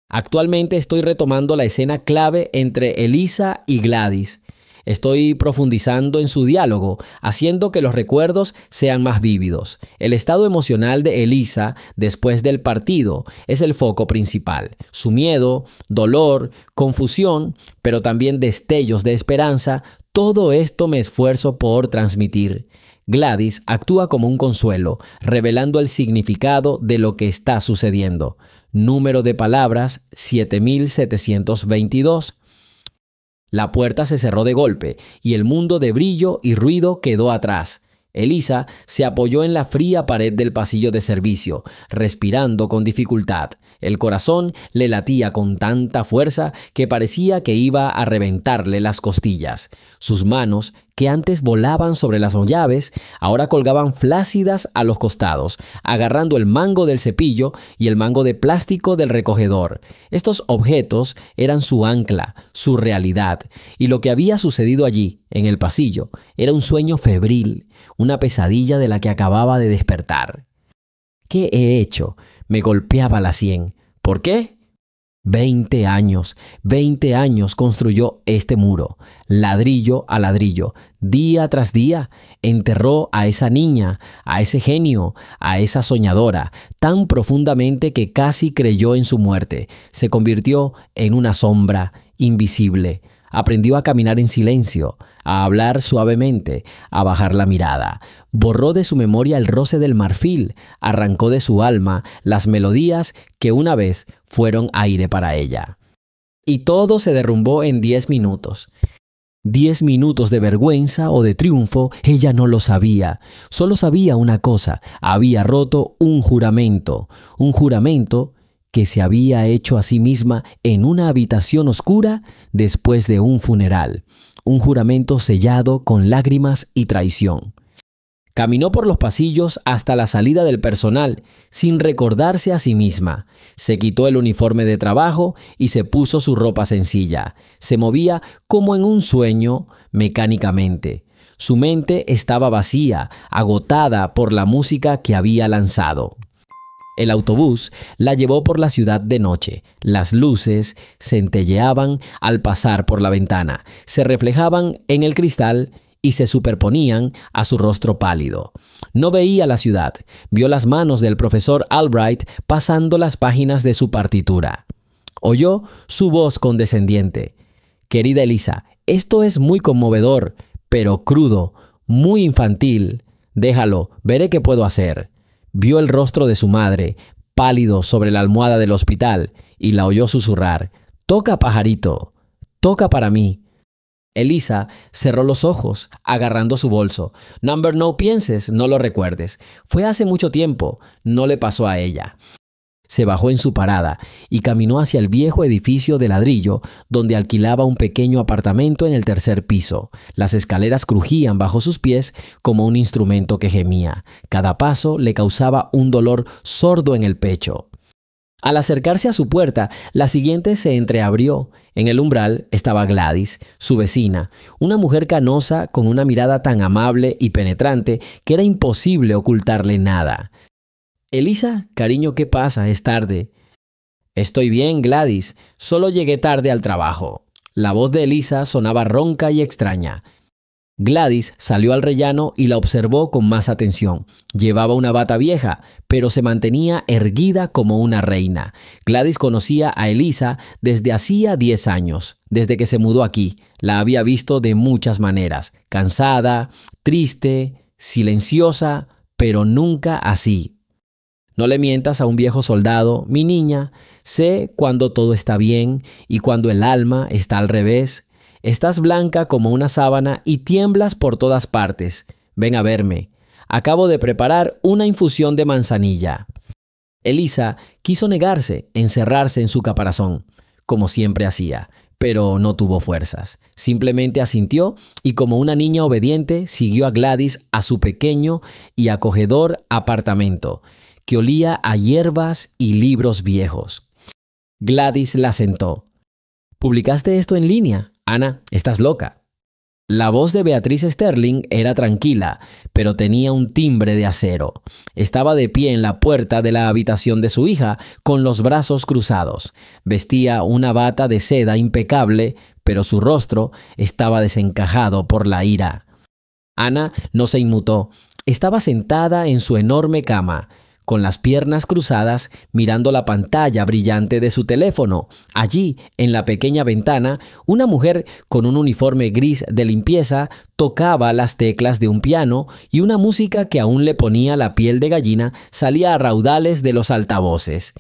Actualmente estoy retomando la escena clave entre Elisa y Gladys. Estoy profundizando en su diálogo, haciendo que los recuerdos sean más vívidos. El estado emocional de Elisa después del partido es el foco principal. Su miedo, dolor, confusión, pero también destellos de esperanza, todo esto me esfuerzo por transmitir. Gladys actúa como un consuelo, revelando el significado de lo que está sucediendo. Número de palabras 7722. La puerta se cerró de golpe y el mundo de brillo y ruido quedó atrás. Elisa se apoyó en la fría pared del pasillo de servicio, respirando con dificultad. El corazón le latía con tanta fuerza que parecía que iba a reventarle las costillas. Sus manos, que antes volaban sobre las llaves, ahora colgaban flácidas a los costados, agarrando el mango del cepillo y el mango de plástico del recogedor. Estos objetos eran su ancla, su realidad, y lo que había sucedido allí, en el pasillo, era un sueño febril, una pesadilla de la que acababa de despertar. ¿Qué he hecho? Me golpeaba la sien. ¿Por qué? 20 años construyó este muro, ladrillo a ladrillo, día tras día. Enterró a esa niña, a ese genio, a esa soñadora, tan profundamente que casi creyó en su muerte. Se convirtió en una sombra invisible. Aprendió a caminar en silencio, a hablar suavemente, a bajar la mirada. Borró de su memoria el roce del marfil, arrancó de su alma las melodías que una vez fueron aire para ella. Y todo se derrumbó en 10 minutos. 10 minutos de vergüenza o de triunfo, ella no lo sabía. Solo sabía una cosa: había roto un juramento que se había hecho a sí misma en una habitación oscura después de un funeral. Un juramento sellado con lágrimas y traición. Caminó por los pasillos hasta la salida del personal, sin recordarse a sí misma. Se quitó el uniforme de trabajo y se puso su ropa sencilla. Se movía como en un sueño, mecánicamente. Su mente estaba vacía, agotada por la música que había lanzado. El autobús la llevó por la ciudad de noche. Las luces centelleaban al pasar por la ventana, se reflejaban en el cristal y se superponían a su rostro pálido. No veía la ciudad, vio las manos del profesor Albright pasando las páginas de su partitura. Oyó su voz condescendiente. Querida Elisa, esto es muy conmovedor, pero crudo, muy infantil. Déjalo, veré qué puedo hacer. Vio el rostro de su madre, pálido sobre la almohada del hospital, y la oyó susurrar: «Toca, pajarito, toca para mí». Elisa cerró los ojos, agarrando su bolso. «Number, no pienses, no lo recuerdes. Fue hace mucho tiempo, no le pasó a ella». Se bajó en su parada y caminó hacia el viejo edificio de ladrillo donde alquilaba un pequeño apartamento en el 3er piso. Las escaleras crujían bajo sus pies como un instrumento que gemía. Cada paso le causaba un dolor sordo en el pecho. Al acercarse a su puerta, la siguiente se entreabrió. En el umbral estaba Gladys, su vecina, una mujer canosa con una mirada tan amable y penetrante que era imposible ocultarle nada. «Elisa, cariño, ¿qué pasa? Es tarde». «Estoy bien, Gladys. Solo llegué tarde al trabajo». La voz de Elisa sonaba ronca y extraña. Gladys salió al rellano y la observó con más atención. Llevaba una bata vieja, pero se mantenía erguida como una reina. Gladys conocía a Elisa desde hacía 10 años, desde que se mudó aquí. La había visto de muchas maneras, cansada, triste, silenciosa, pero nunca así. «No le mientas a un viejo soldado, mi niña. Sé cuando todo está bien y cuando el alma está al revés. Estás blanca como una sábana y tiemblas por todas partes. Ven a verme. Acabo de preparar una infusión de manzanilla». Elisa quiso negarse, encerrarse en su caparazón, como siempre hacía, pero no tuvo fuerzas. Simplemente asintió y como una niña obediente siguió a Gladys a su pequeño y acogedor apartamento, que olía a hierbas y libros viejos. Gladys la sentó. «¿Publicaste esto en línea? Ana, estás loca». La voz de Beatriz Sterling era tranquila, pero tenía un timbre de acero. Estaba de pie en la puerta de la habitación de su hija, con los brazos cruzados. Vestía una bata de seda impecable, pero su rostro estaba desencajado por la ira. Ana no se inmutó. Estaba sentada en su enorme cama, con las piernas cruzadas, mirando la pantalla brillante de su teléfono. Allí, en la pequeña ventana, una mujer con un uniforme gris de limpieza tocaba las teclas de un piano y una música que aún le ponía la piel de gallina salía a raudales de los altavoces.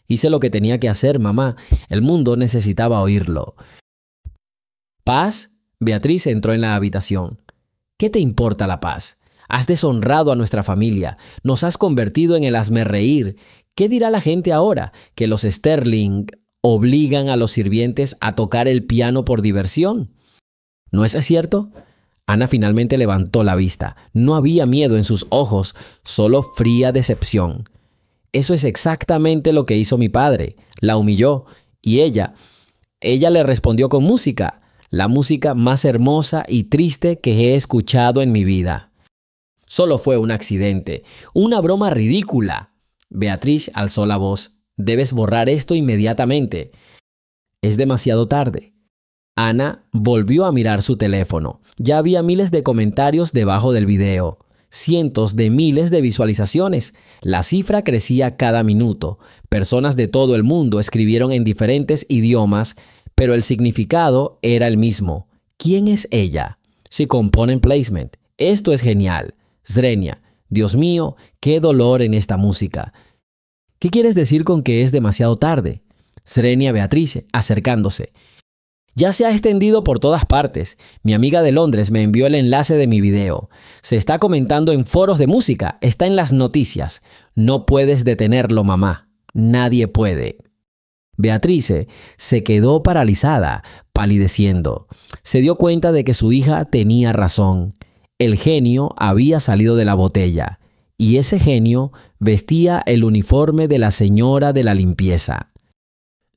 «Hice lo que tenía que hacer, mamá. El mundo necesitaba oírlo». «¿Paz?» Beatriz entró en la habitación. «¿Qué te importa la paz? Has deshonrado a nuestra familia. Nos has convertido en el hazmerreír. ¿Qué dirá la gente ahora? ¿Que los Sterling obligan a los sirvientes a tocar el piano por diversión? ¿No es cierto?» Ana finalmente levantó la vista. No había miedo en sus ojos, solo fría decepción. «Eso es exactamente lo que hizo mi padre. La humilló. Y ella le respondió con música. La música más hermosa y triste que he escuchado en mi vida». «Solo fue un accidente, una broma ridícula». Beatriz alzó la voz. «Debes borrar esto inmediatamente. Es demasiado tarde». Ana volvió a mirar su teléfono. Ya había miles de comentarios debajo del video. Cientos de miles de visualizaciones. La cifra crecía cada minuto. Personas de todo el mundo escribieron en diferentes idiomas, pero el significado era el mismo. ¿Quién es ella? Si componen placement. Esto es genial. Zrenia, Dios mío, qué dolor en esta música. ¿Qué quieres decir con que es demasiado tarde? Zrenia Beatrice, acercándose. Ya se ha extendido por todas partes. Mi amiga de Londres me envió el enlace de mi video. Se está comentando en foros de música, está en las noticias. No puedes detenerlo, mamá. Nadie puede. Beatrice se quedó paralizada, palideciendo. Se dio cuenta de que su hija tenía razón. El genio había salido de la botella, y ese genio vestía el uniforme de la señora de la limpieza.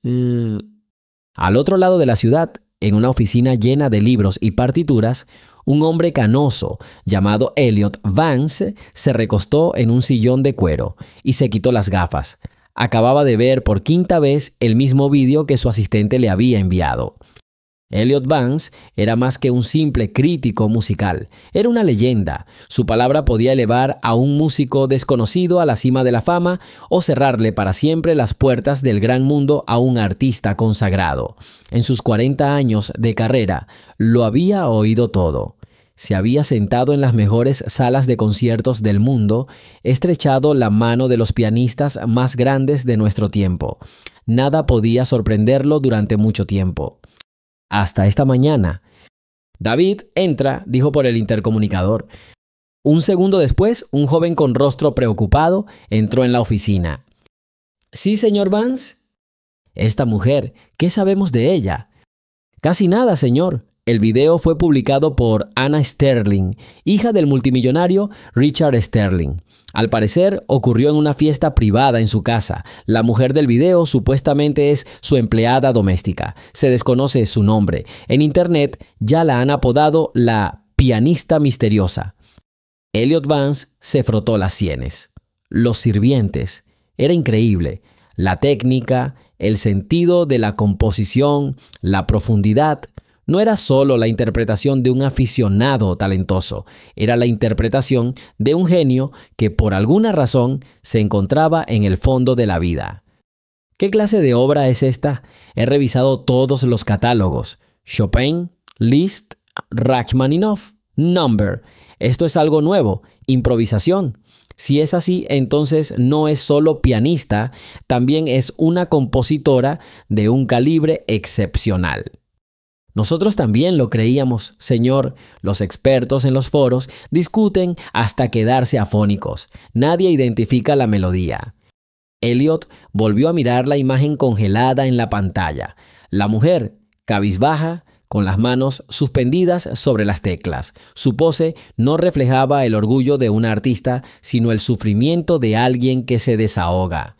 Al otro lado de la ciudad, en una oficina llena de libros y partituras, un hombre canoso llamado Elliot Vance se recostó en un sillón de cuero y se quitó las gafas. Acababa de ver por quinta vez el mismo vídeo que su asistente le había enviado. Elliot Vance era más que un simple crítico musical. Era una leyenda. Su palabra podía elevar a un músico desconocido a la cima de la fama o cerrarle para siempre las puertas del gran mundo a un artista consagrado. En sus 40 años de carrera, lo había oído todo. Se había sentado en las mejores salas de conciertos del mundo, estrechado la mano de los pianistas más grandes de nuestro tiempo. Nada podía sorprenderlo durante mucho tiempo. Hasta esta mañana. «David, entra», dijo por el intercomunicador. Un segundo después, un joven con rostro preocupado entró en la oficina. «¿Sí, señor Vance?» «Esta mujer, ¿qué sabemos de ella?» «Casi nada, señor. El video fue publicado por Anna Sterling, hija del multimillonario Richard Sterling. Al parecer, ocurrió en una fiesta privada en su casa. La mujer del video supuestamente es su empleada doméstica. Se desconoce su nombre. En internet ya la han apodado la pianista misteriosa. Elliot Vance se frotó las sienes. Los sirvientes. Era increíble. La técnica, el sentido de la composición, la profundidad. No era solo la interpretación de un aficionado talentoso, era la interpretación de un genio que por alguna razón se encontraba en el fondo de la vida. ¿Qué clase de obra es esta? He revisado todos los catálogos. Chopin, Liszt, Rachmaninoff, Number. Esto es algo nuevo, improvisación. Si es así, entonces no es solo pianista, también es una compositora de un calibre excepcional. Nosotros también lo creíamos, señor. Los expertos en los foros discuten hasta quedarse afónicos. Nadie identifica la melodía. Elliot volvió a mirar la imagen congelada en la pantalla. La mujer, cabizbaja, con las manos suspendidas sobre las teclas. Su pose no reflejaba el orgullo de una artista, sino el sufrimiento de alguien que se desahoga.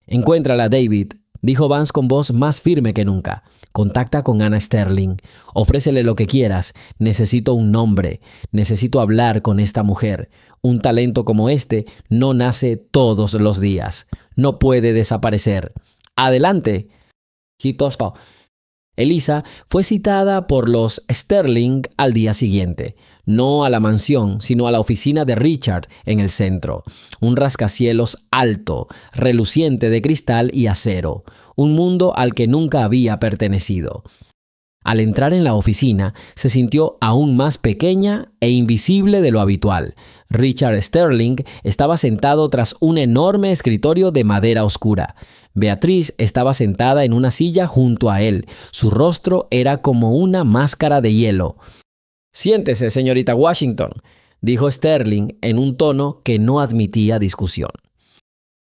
«Encuéntrala, David», dijo Vance con voz más firme que nunca. «Contacta con Anna Sterling. Ofrécele lo que quieras. Necesito un nombre. Necesito hablar con esta mujer. Un talento como este no nace todos los días. No puede desaparecer. Adelante». Elisa fue citada por los Sterling al día siguiente. No a la mansión, sino a la oficina de Richard en el centro. Un rascacielos alto, reluciente de cristal y acero. Un mundo al que nunca había pertenecido. Al entrar en la oficina, se sintió aún más pequeña e invisible de lo habitual. Richard Sterling estaba sentado tras un enorme escritorio de madera oscura. Beatriz estaba sentada en una silla junto a él. Su rostro era como una máscara de hielo. «Siéntese, señorita Washington», dijo Sterling en un tono que no admitía discusión.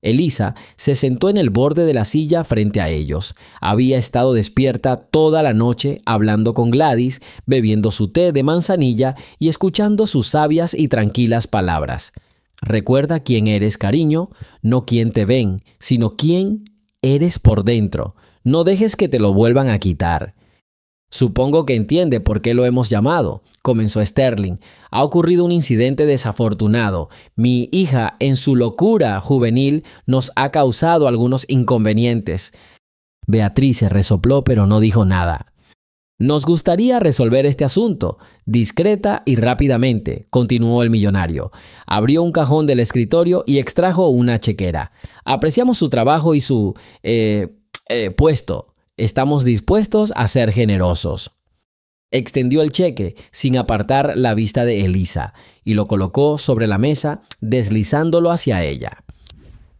Elisa se sentó en el borde de la silla frente a ellos. Había estado despierta toda la noche hablando con Gladys, bebiendo su té de manzanilla y escuchando sus sabias y tranquilas palabras. «Recuerda quién eres, cariño, no quién te ven, sino quién eres por dentro. No dejes que te lo vuelvan a quitar». «Supongo que entiende por qué lo hemos llamado», comenzó Sterling. «Ha ocurrido un incidente desafortunado. Mi hija, en su locura juvenil, nos ha causado algunos inconvenientes». Beatriz se resopló, pero no dijo nada. «Nos gustaría resolver este asunto, discreta y rápidamente», continuó el millonario. Abrió un cajón del escritorio y extrajo una chequera. «Apreciamos su trabajo y su puesto. Estamos dispuestos a ser generosos». Extendió el cheque sin apartar la vista de Elisa y lo colocó sobre la mesa, deslizándolo hacia ella.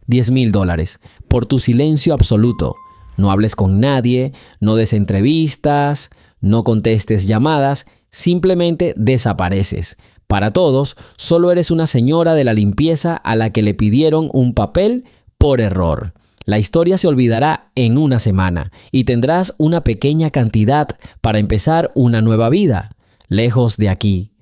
$10,000 por tu silencio absoluto. No hables con nadie, no des entrevistas, no contestes llamadas, simplemente desapareces. Para todos, solo eres una señora de la limpieza a la que le pidieron un papel por error. La historia se olvidará en una semana y tendrás una pequeña cantidad para empezar una nueva vida, lejos de aquí.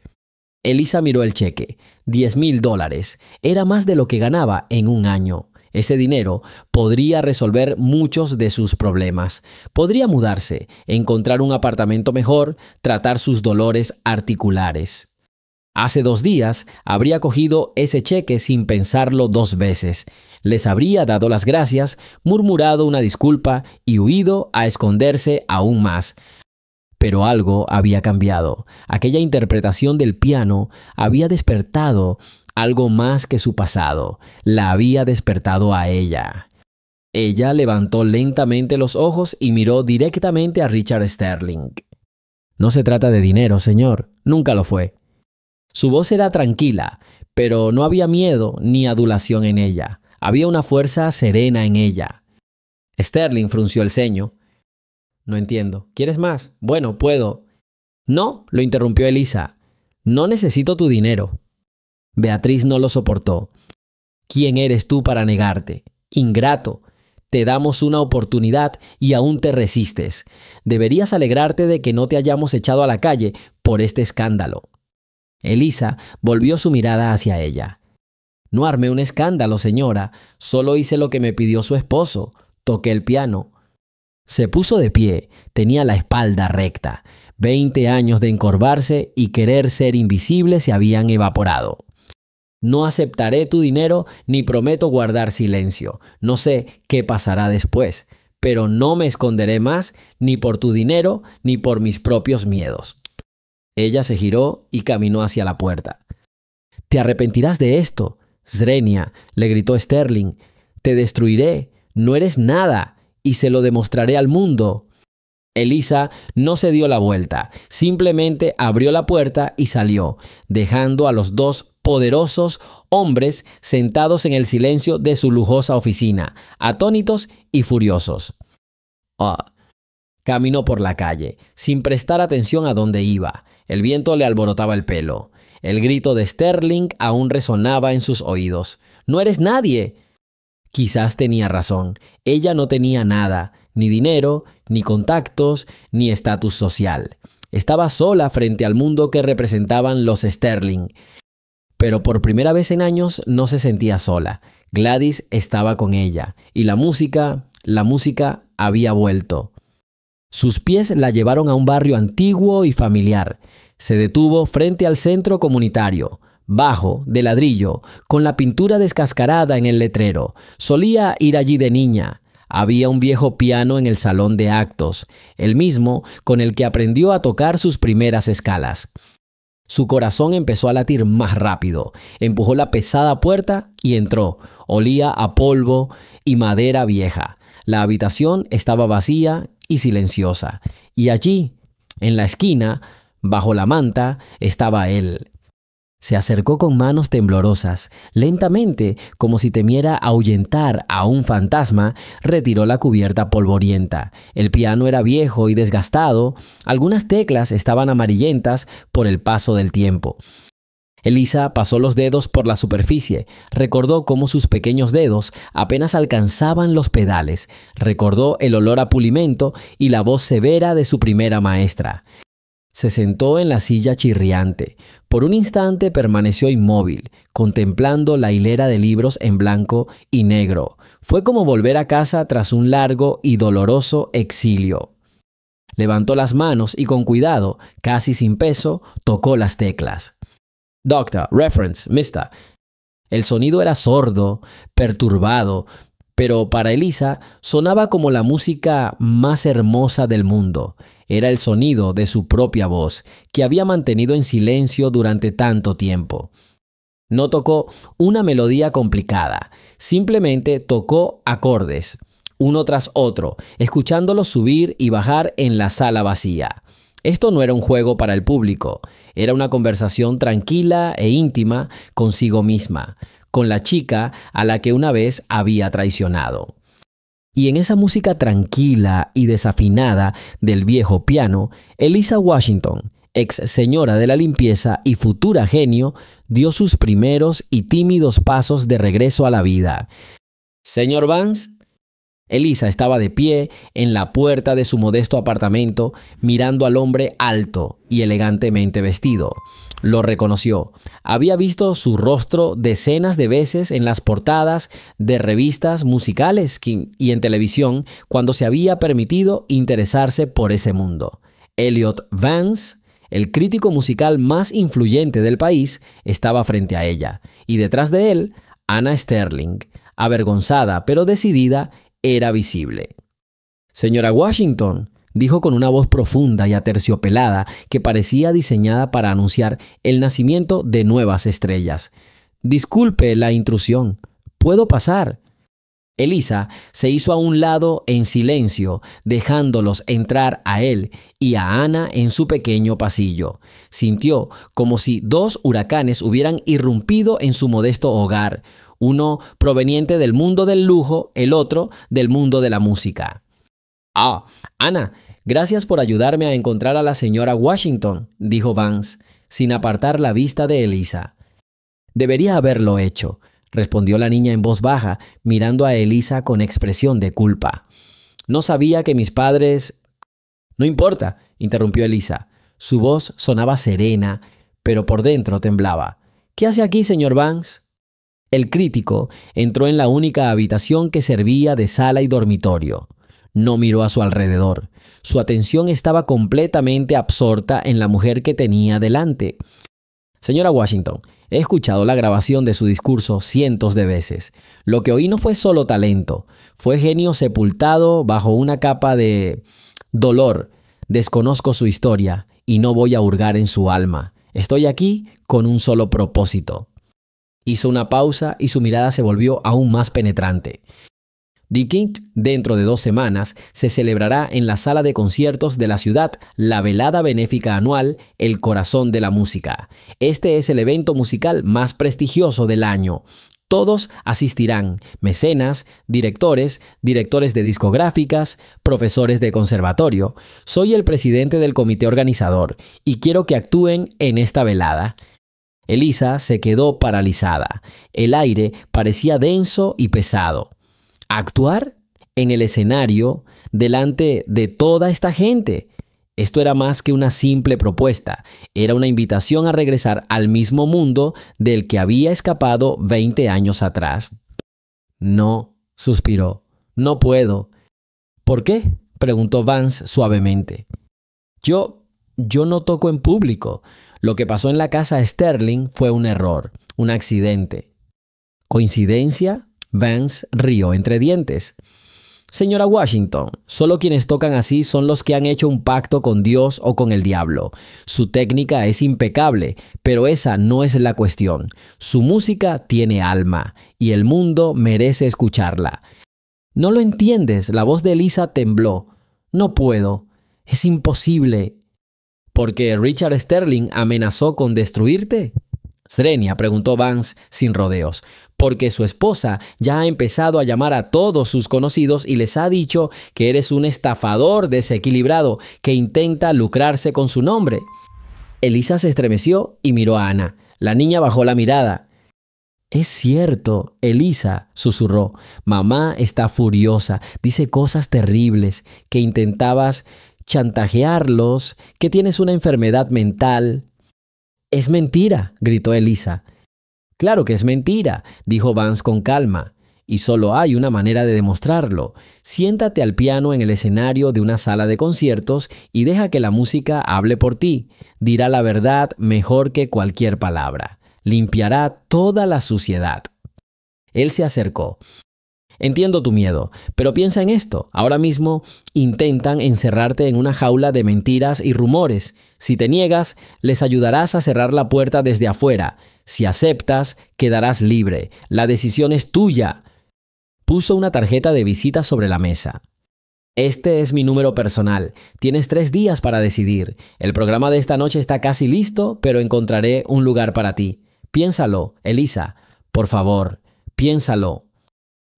Elisa miró el cheque. $10,000. Era más de lo que ganaba en un año. Ese dinero podría resolver muchos de sus problemas. Podría mudarse, encontrar un apartamento mejor, tratar sus dolores articulares. Hace 2 días habría cogido ese cheque sin pensarlo 2 veces. Les habría dado las gracias, murmurado una disculpa y huido a esconderse aún más. Pero algo había cambiado. Aquella interpretación del piano había despertado algo más que su pasado. La había despertado a ella. Ella levantó lentamente los ojos y miró directamente a Richard Sterling. «No se trata de dinero, señor. Nunca lo fue». Su voz era tranquila, pero no había miedo ni adulación en ella. Había una fuerza serena en ella. Sterling frunció el ceño. «No entiendo. ¿Quieres más? Bueno, puedo». «No», lo interrumpió Elisa. «No necesito tu dinero». Beatriz no lo soportó. «¿Quién eres tú para negarte? Ingrato. Te damos una oportunidad y aún te resistes. Deberías alegrarte de que no te hayamos echado a la calle por este escándalo. Elisa volvió su mirada hacia ella. No armé un escándalo, señora. Solo hice lo que me pidió su esposo. Toqué el piano. Se puso de pie. Tenía la espalda recta. 20 años de encorvarse y querer ser invisible se habían evaporado. No aceptaré tu dinero ni prometo guardar silencio. No sé qué pasará después, pero no me esconderé más ni por tu dinero ni por mis propios miedos. Ella se giró y caminó hacia la puerta. «Te arrepentirás de esto, Zrenia», le gritó Sterling. «Te destruiré. No eres nada y se lo demostraré al mundo». Elisa no se dio la vuelta, simplemente abrió la puerta y salió, dejando a los dos poderosos hombres sentados en el silencio de su lujosa oficina, atónitos y furiosos. Caminó por la calle, sin prestar atención a dónde iba. El viento le alborotaba el pelo. El grito de Sterling aún resonaba en sus oídos. «¡No eres nadie!». Quizás tenía razón. Ella no tenía nada, ni dinero, ni contactos, ni estatus social. Estaba sola frente al mundo que representaban los Sterling. Pero por primera vez en años no se sentía sola. Gladys estaba con ella, y la música había vuelto. Sus pies la llevaron a un barrio antiguo y familiar. Se detuvo frente al centro comunitario, bajo, de ladrillo, con la pintura descascarada en el letrero. Solía ir allí de niña. Había un viejo piano en el salón de actos, el mismo con el que aprendió a tocar sus primeras escalas. Su corazón empezó a latir más rápido. Empujó la pesada puerta y entró. Olía a polvo y madera vieja. La habitación estaba vacía y silenciosa. Y allí, en la esquina, bajo la manta, estaba él. Se acercó con manos temblorosas. Lentamente, como si temiera ahuyentar a un fantasma, retiró la cubierta polvorienta. El piano era viejo y desgastado. Algunas teclas estaban amarillentas por el paso del tiempo. Elisa pasó los dedos por la superficie. Recordó cómo sus pequeños dedos apenas alcanzaban los pedales. Recordó el olor a pulimento y la voz severa de su primera maestra. Se sentó en la silla chirriante. Por un instante permaneció inmóvil, contemplando la hilera de libros en blanco y negro. Fue como volver a casa tras un largo y doloroso exilio. Levantó las manos y con cuidado, casi sin peso, tocó las teclas. Doctor, reference, mister. El sonido era sordo, perturbado, pero para Elisa sonaba como la música más hermosa del mundo. Era el sonido de su propia voz, que había mantenido en silencio durante tanto tiempo. No tocó una melodía complicada, simplemente tocó acordes, uno tras otro, escuchándolos subir y bajar en la sala vacía. Esto no era un juego para el público, era una conversación tranquila e íntima consigo misma, con la chica a la que una vez había traicionado. Y en esa música tranquila y desafinada del viejo piano, Elisa Washington, ex señora de la limpieza y futura genio, dio sus primeros y tímidos pasos de regreso a la vida. «Señor Vance». Elisa estaba de pie en la puerta de su modesto apartamento, mirando al hombre alto y elegantemente vestido. Lo reconoció. Había visto su rostro decenas de veces en las portadas de revistas musicales y en televisión cuando se había permitido interesarse por ese mundo. Elliot Vance, el crítico musical más influyente del país, estaba frente a ella, y detrás de él, Anna Sterling, avergonzada pero decidida, era visible. «Señora Washington», dijo con una voz profunda y aterciopelada que parecía diseñada para anunciar el nacimiento de nuevas estrellas. «Disculpe la intrusión. ¿Puedo pasar?» Elisa se hizo a un lado en silencio, dejándolos entrar a él y a Ana en su pequeño pasillo. Sintió como si dos huracanes hubieran irrumpido en su modesto hogar, uno proveniente del mundo del lujo, el otro del mundo de la música. «Ah, Ana, gracias por ayudarme a encontrar a la señora Washington», dijo Vance, sin apartar la vista de Elisa. «Debería haberlo hecho», respondió la niña en voz baja, mirando a Elisa con expresión de culpa. No sabía que mis padres... No importa, interrumpió Elisa. Su voz sonaba serena, pero por dentro temblaba. ¿Qué hace aquí, señor Vance? El crítico entró en la única habitación que servía de sala y dormitorio. No miró a su alrededor. Su atención estaba completamente absorta en la mujer que tenía delante. Señora Washington, he escuchado la grabación de su discurso cientos de veces. Lo que oí no fue solo talento, fue genio sepultado bajo una capa de dolor. Desconozco su historia y no voy a hurgar en su alma. Estoy aquí con un solo propósito. Hizo una pausa y su mirada se volvió aún más penetrante. Dentro de 2 semanas, se celebrará en la sala de conciertos de la ciudad la velada benéfica anual El Corazón de la Música. Este es el evento musical más prestigioso del año. Todos asistirán: mecenas, directores de discográficas, profesores de conservatorio. Soy el presidente del comité organizador y quiero que actúen en esta velada. Elisa se quedó paralizada. El aire parecía denso y pesado. ¿Actuar en el escenario delante de toda esta gente? Esto era más que una simple propuesta. Era una invitación a regresar al mismo mundo del que había escapado 20 años atrás. No, suspiró. No puedo. ¿Por qué?, preguntó Vance suavemente. Yo no toco en público. Lo que pasó en la casa Sterling fue un error, un accidente. ¿Coincidencia? Vance rió entre dientes. Señora Washington, solo quienes tocan así son los que han hecho un pacto con Dios o con el diablo. Su técnica es impecable, pero esa no es la cuestión. Su música tiene alma y el mundo merece escucharla. ¿No lo entiendes? La voz de Elisa tembló. No puedo. Es imposible. ¿Por qué Richard Sterling amenazó con destruirte? Srenia, preguntó Vance sin rodeos. Porque su esposa ya ha empezado a llamar a todos sus conocidos y les ha dicho que eres un estafador desequilibrado que intenta lucrarse con su nombre. Elisa se estremeció y miró a Ana. La niña bajó la mirada. Es cierto, Elisa, susurró. Mamá está furiosa. Dice cosas terribles, que intentabas chantajearlos, que tienes una enfermedad mental. Es mentira, gritó Elisa. Claro que es mentira, dijo Vance con calma. Y solo hay una manera de demostrarlo. Siéntate al piano en el escenario de una sala de conciertos y deja que la música hable por ti. Dirá la verdad mejor que cualquier palabra. Limpiará toda la suciedad. Él se acercó. Entiendo tu miedo, pero piensa en esto. Ahora mismo intentan encerrarte en una jaula de mentiras y rumores. Si te niegas, les ayudarás a cerrar la puerta desde afuera. Si aceptas, quedarás libre. La decisión es tuya. Puso una tarjeta de visita sobre la mesa. Este es mi número personal. Tienes 3 días para decidir. El programa de esta noche está casi listo, pero encontraré un lugar para ti. Piénsalo, Elisa. Por favor, piénsalo.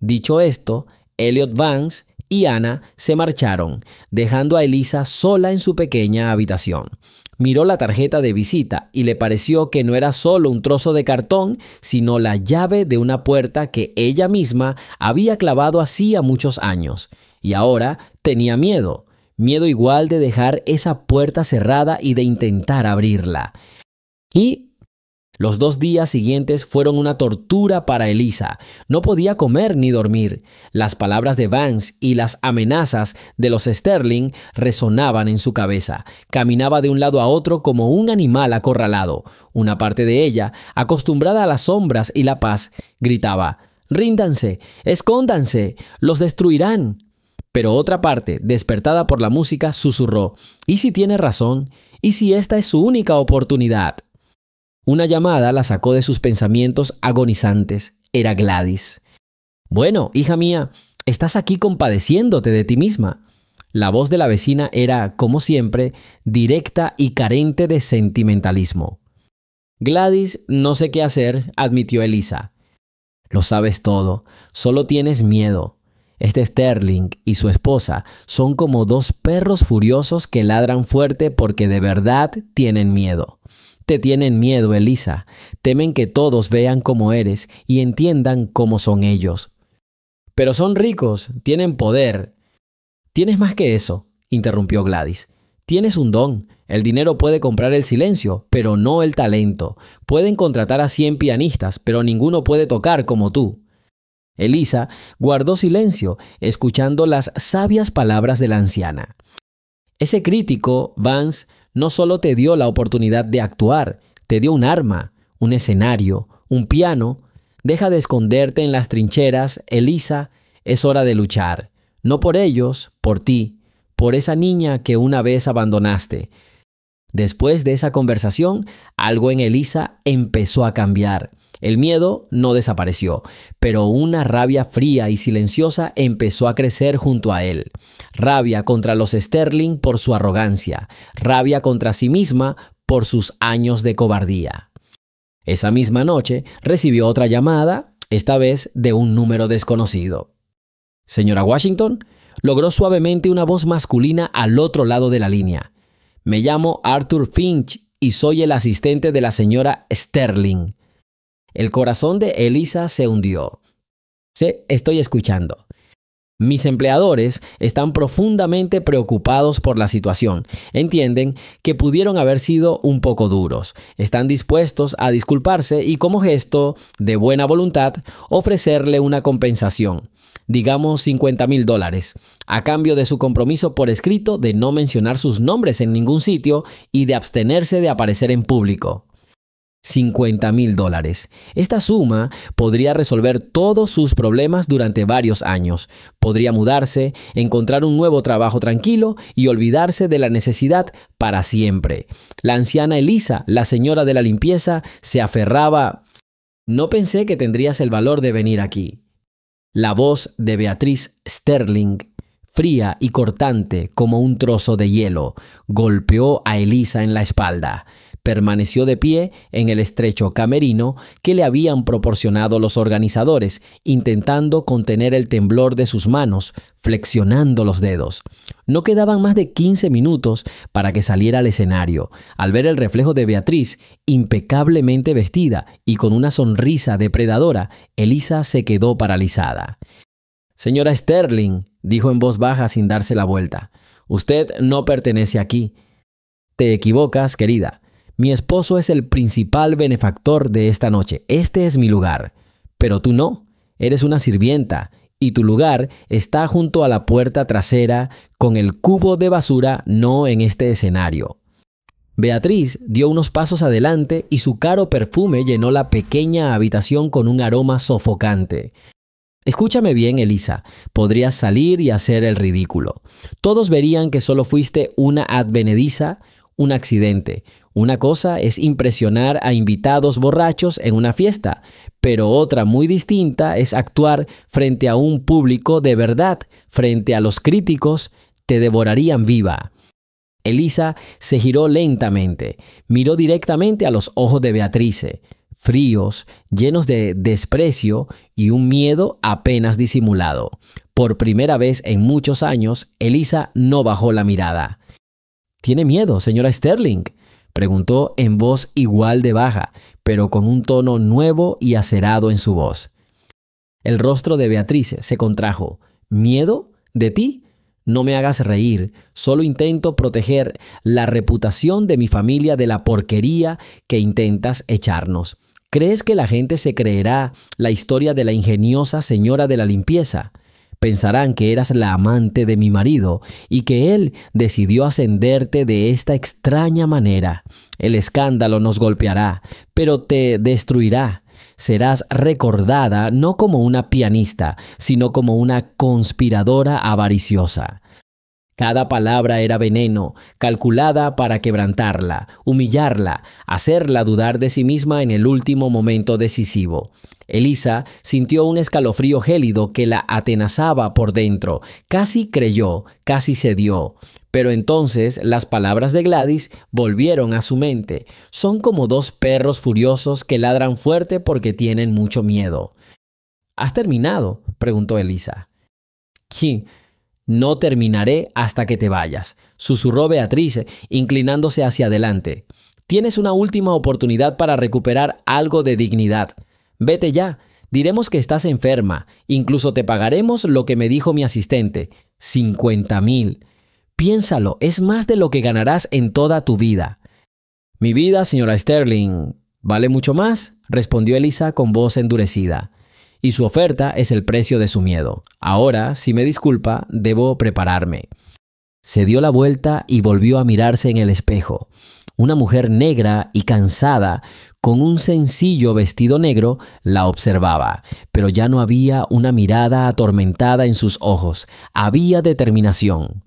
Dicho esto, Elliot Vance y Ana se marcharon, dejando a Elisa sola en su pequeña habitación. Miró la tarjeta de visita y le pareció que no era solo un trozo de cartón, sino la llave de una puerta que ella misma había clavado hacía muchos años. Y ahora tenía miedo igual de dejar esa puerta cerrada y de intentar abrirla. Y los 2 días siguientes fueron una tortura para Elisa. No podía comer ni dormir. Las palabras de Vance y las amenazas de los Sterling resonaban en su cabeza. Caminaba de un lado a otro como un animal acorralado. Una parte de ella, acostumbrada a las sombras y la paz, gritaba: «¡Ríndanse! ¡Escóndanse! ¡Los destruirán!». Pero otra parte, despertada por la música, susurró: «¿Y si tiene razón? ¿Y si esta es su única oportunidad?». Una llamada la sacó de sus pensamientos agonizantes. Era Gladys. «Bueno, hija mía, estás aquí compadeciéndote de ti misma». La voz de la vecina era, como siempre, directa y carente de sentimentalismo. «Gladys, no sé qué hacer», admitió Elisa. «Lo sabes todo, solo tienes miedo. Este Sterling y su esposa son como 2 perros furiosos que ladran fuerte porque de verdad tienen miedo. Te tienen miedo, Elisa. Temen que todos vean cómo eres y entiendan cómo son ellos. Pero son ricos, tienen poder. Tienes más que eso, interrumpió Gladys. Tienes un don. El dinero puede comprar el silencio, pero no el talento. Pueden contratar a 100 pianistas, pero ninguno puede tocar como tú. Elisa guardó silencio, escuchando las sabias palabras de la anciana. Ese crítico, Vance, no solo te dio la oportunidad de actuar, te dio un arma, un escenario, un piano. Deja de esconderte en las trincheras, Elisa, es hora de luchar. No por ellos, por ti, por esa niña que una vez abandonaste. Después de esa conversación, algo en Elisa empezó a cambiar. El miedo no desapareció, pero una rabia fría y silenciosa empezó a crecer junto a él. Rabia contra los Sterling por su arrogancia, rabia contra sí misma por sus años de cobardía. Esa misma noche recibió otra llamada, esta vez de un número desconocido. «Señora Washington», logró suavemente una voz masculina al otro lado de la línea. «Me llamo Arthur Finch y soy el asistente de la señora Sterling». El corazón de Elisa se hundió. «Sí, estoy escuchando». «Mis empleadores están profundamente preocupados por la situación. Entienden que pudieron haber sido un poco duros. Están dispuestos a disculparse y como gesto de buena voluntad ofrecerle una compensación. Digamos $50,000, a cambio de su compromiso por escrito de no mencionar sus nombres en ningún sitio y de abstenerse de aparecer en público». $50,000. Esta suma podría resolver todos sus problemas durante varios años. Podría mudarse, encontrar un nuevo trabajo tranquilo y olvidarse de la necesidad para siempre. La anciana Elisa, la señora de la limpieza, se aferraba. «No pensé que tendrías el valor de venir aquí». La voz de Beatriz Sterling, fría y cortante como un trozo de hielo, golpeó a Elisa en la espalda. Permaneció de pie en el estrecho camerino que le habían proporcionado los organizadores, intentando contener el temblor de sus manos, flexionando los dedos. No quedaban más de 15 minutos para que saliera al escenario. Al ver el reflejo de Beatriz, impecablemente vestida y con una sonrisa depredadora, Elisa se quedó paralizada. «Señora Sterling», dijo en voz baja sin darse la vuelta, «usted no pertenece aquí». «Te equivocas, querida. Mi esposo es el principal benefactor de esta noche. Este es mi lugar. Pero tú no. Eres una sirvienta y tu lugar está junto a la puerta trasera con el cubo de basura, no en este escenario». Beatriz dio unos pasos adelante y su caro perfume llenó la pequeña habitación con un aroma sofocante. «Escúchame bien, Elisa. Podrías salir y hacer el ridículo. Todos verían que solo fuiste una advenediza, un accidente. Una cosa es impresionar a invitados borrachos en una fiesta, pero otra muy distinta es actuar frente a un público de verdad, frente a los críticos. Te devorarían viva». Elisa se giró lentamente, miró directamente a los ojos de Beatriz, fríos, llenos de desprecio y un miedo apenas disimulado. Por primera vez en muchos años, Elisa no bajó la mirada. «¿Tiene miedo, señora Sterling?», preguntó en voz igual de baja, pero con un tono nuevo y acerado en su voz. El rostro de Beatriz se contrajo. «¿Miedo? ¿De ti? No me hagas reír. Solo intento proteger la reputación de mi familia de la porquería que intentas echarnos. ¿Crees que la gente se creerá la historia de la ingeniosa señora de la limpieza? Pensarán que eras la amante de mi marido y que él decidió ascenderte de esta extraña manera. El escándalo nos golpeará, pero te destruirá. Serás recordada no como una pianista, sino como una conspiradora avariciosa». Cada palabra era veneno, calculada para quebrantarla, humillarla, hacerla dudar de sí misma en el último momento decisivo. Elisa sintió un escalofrío gélido que la atenazaba por dentro. Casi creyó, casi cedió. Pero entonces las palabras de Gladys volvieron a su mente. Son como dos perros furiosos que ladran fuerte porque tienen mucho miedo. «¿Has terminado?», preguntó Elisa. «Sí. No terminaré hasta que te vayas», susurró Beatriz, inclinándose hacia adelante. Tienes una última oportunidad para recuperar algo de dignidad. Vete ya. Diremos que estás enferma. Incluso te pagaremos lo que me dijo mi asistente. 50,000. Piénsalo, es más de lo que ganarás en toda tu vida. Mi vida, señora Sterling, ¿vale mucho más?, respondió Elisa con voz endurecida. Y su oferta es el precio de su miedo. Ahora, si me disculpa, debo prepararme. Se dio la vuelta y volvió a mirarse en el espejo. Una mujer negra y cansada, con un sencillo vestido negro, la observaba, pero ya no había una mirada atormentada en sus ojos, había determinación.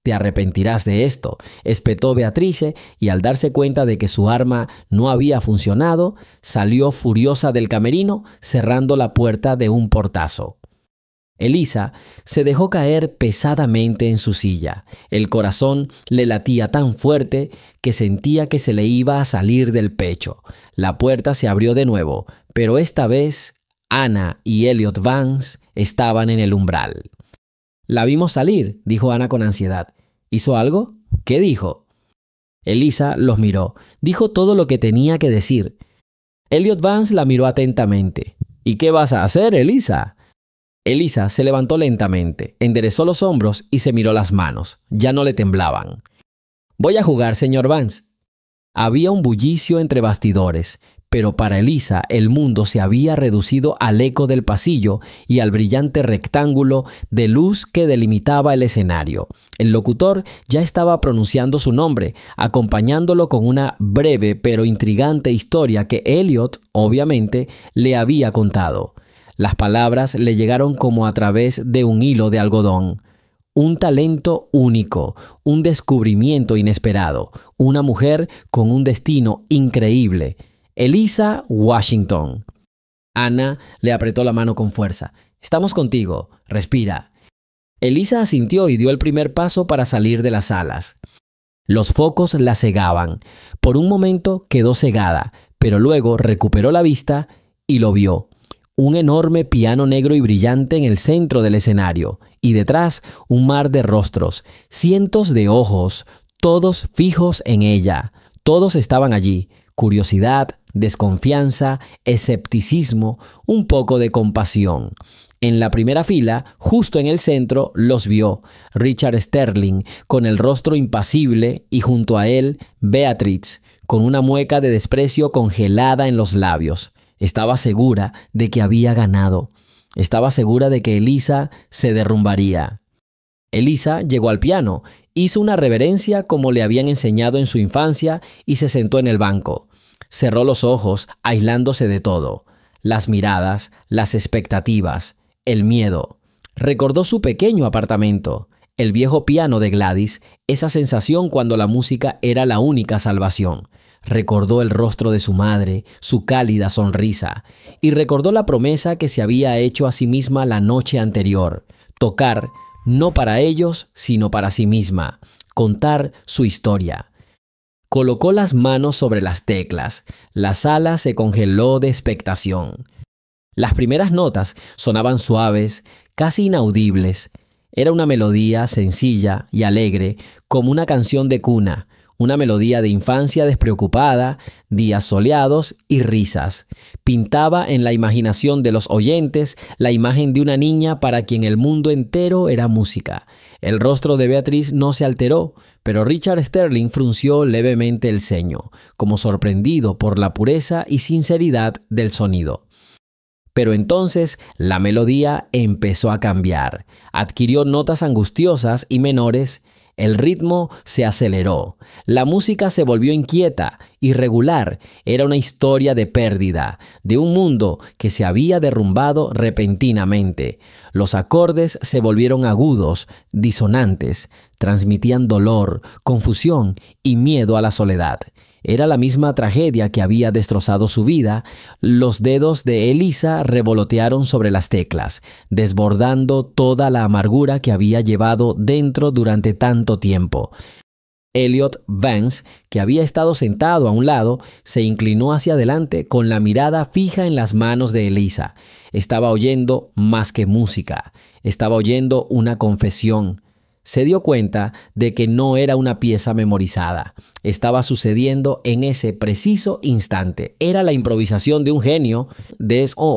«Te arrepentirás de esto», espetó Beatrice, y al darse cuenta de que su arma no había funcionado, salió furiosa del camerino, cerrando la puerta de un portazo. Elisa se dejó caer pesadamente en su silla. El corazón le latía tan fuerte que sentía que se le iba a salir del pecho. La puerta se abrió de nuevo, pero esta vez Ana y Elliot Vance estaban en el umbral. «La vimos salir», dijo Ana con ansiedad. «¿Hizo algo? ¿Qué dijo?» Elisa los miró. Dijo todo lo que tenía que decir. Elliot Vance la miró atentamente. «¿Y qué vas a hacer, Elisa?» Elisa se levantó lentamente, enderezó los hombros y se miró las manos. Ya no le temblaban. «Voy a jugar, señor Vance». Había un bullicio entre bastidores, pero para Elisa el mundo se había reducido al eco del pasillo y al brillante rectángulo de luz que delimitaba el escenario. El locutor ya estaba pronunciando su nombre, acompañándolo con una breve pero intrigante historia que Elliot, obviamente, le había contado. Las palabras le llegaron como a través de un hilo de algodón. Un talento único, un descubrimiento inesperado, una mujer con un destino increíble. Elisa Washington. Ana le apretó la mano con fuerza. «Estamos contigo. Respira». Elisa asintió y dio el primer paso para salir de las salas. Los focos la cegaban. Por un momento quedó cegada, pero luego recuperó la vista y lo vio. Un enorme piano negro y brillante en el centro del escenario, y detrás un mar de rostros, cientos de ojos, todos fijos en ella. Todos estaban allí. Curiosidad, desconfianza, escepticismo, un poco de compasión. En la primera fila, justo en el centro, los vio Richard Sterling, con el rostro impasible, y junto a él, Beatrice, con una mueca de desprecio congelada en los labios. Estaba segura de que había ganado. Estaba segura de que Elisa se derrumbaría. Elisa llegó al piano, hizo una reverencia como le habían enseñado en su infancia y se sentó en el banco. Cerró los ojos, aislándose de todo. Las miradas, las expectativas, el miedo. Recordó su pequeño apartamento, el viejo piano de Gladys, esa sensación cuando la música era la única salvación. Recordó el rostro de su madre, su cálida sonrisa, y recordó la promesa que se había hecho a sí misma la noche anterior: tocar, no para ellos, sino para sí misma, contar su historia. Colocó las manos sobre las teclas. La sala se congeló de expectación. Las primeras notas sonaban suaves, casi inaudibles. Era una melodía sencilla y alegre, como una canción de cuna. Una melodía de infancia despreocupada, días soleados y risas. Pintaba en la imaginación de los oyentes la imagen de una niña para quien el mundo entero era música. El rostro de Beatrice no se alteró, pero Richard Sterling frunció levemente el ceño, como sorprendido por la pureza y sinceridad del sonido. Pero entonces la melodía empezó a cambiar. Adquirió notas angustiosas y menores. El ritmo se aceleró. La música se volvió inquieta, irregular. Era una historia de pérdida, de un mundo que se había derrumbado repentinamente. Los acordes se volvieron agudos, disonantes. Transmitían dolor, confusión y miedo a la soledad. Era la misma tragedia que había destrozado su vida. Los dedos de Elisa revolotearon sobre las teclas, desbordando toda la amargura que había llevado dentro durante tanto tiempo. Elliot Vance, que había estado sentado a un lado, se inclinó hacia adelante con la mirada fija en las manos de Elisa. Estaba oyendo más que música. Estaba oyendo una confesión. Se dio cuenta de que no era una pieza memorizada. Estaba sucediendo en ese preciso instante. Era la improvisación de un genio de eso.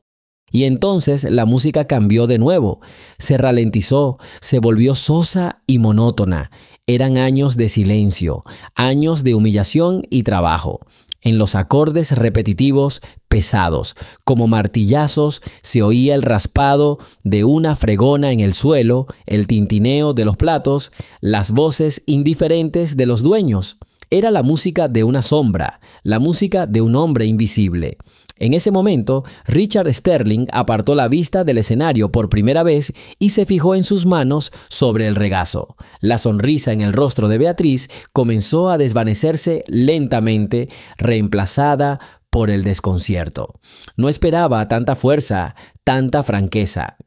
Y entonces la música cambió de nuevo. Se ralentizó, se volvió sosa y monótona. Eran años de silencio, años de humillación y trabajo. En los acordes repetitivos, pesados, como martillazos, se oía el raspado de una fregona en el suelo, el tintineo de los platos, las voces indiferentes de los dueños. Era la música de una sombra, la música de un hombre invisible. En ese momento, Richard Sterling apartó la vista del escenario por primera vez y se fijó en sus manos sobre el regazo. La sonrisa en el rostro de Beatriz comenzó a desvanecerse lentamente, reemplazada por el desconcierto. No esperaba tanta fuerza, tanta franqueza.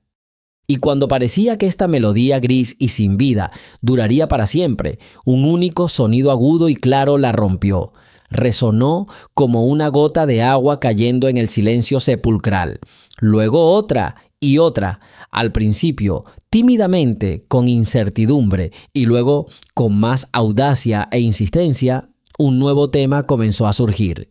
Y cuando parecía que esta melodía gris y sin vida duraría para siempre, un único sonido agudo y claro la rompió. Resonó como una gota de agua cayendo en el silencio sepulcral. Luego otra y otra, al principio tímidamente, con incertidumbre, y luego con más audacia e insistencia, un nuevo tema comenzó a surgir.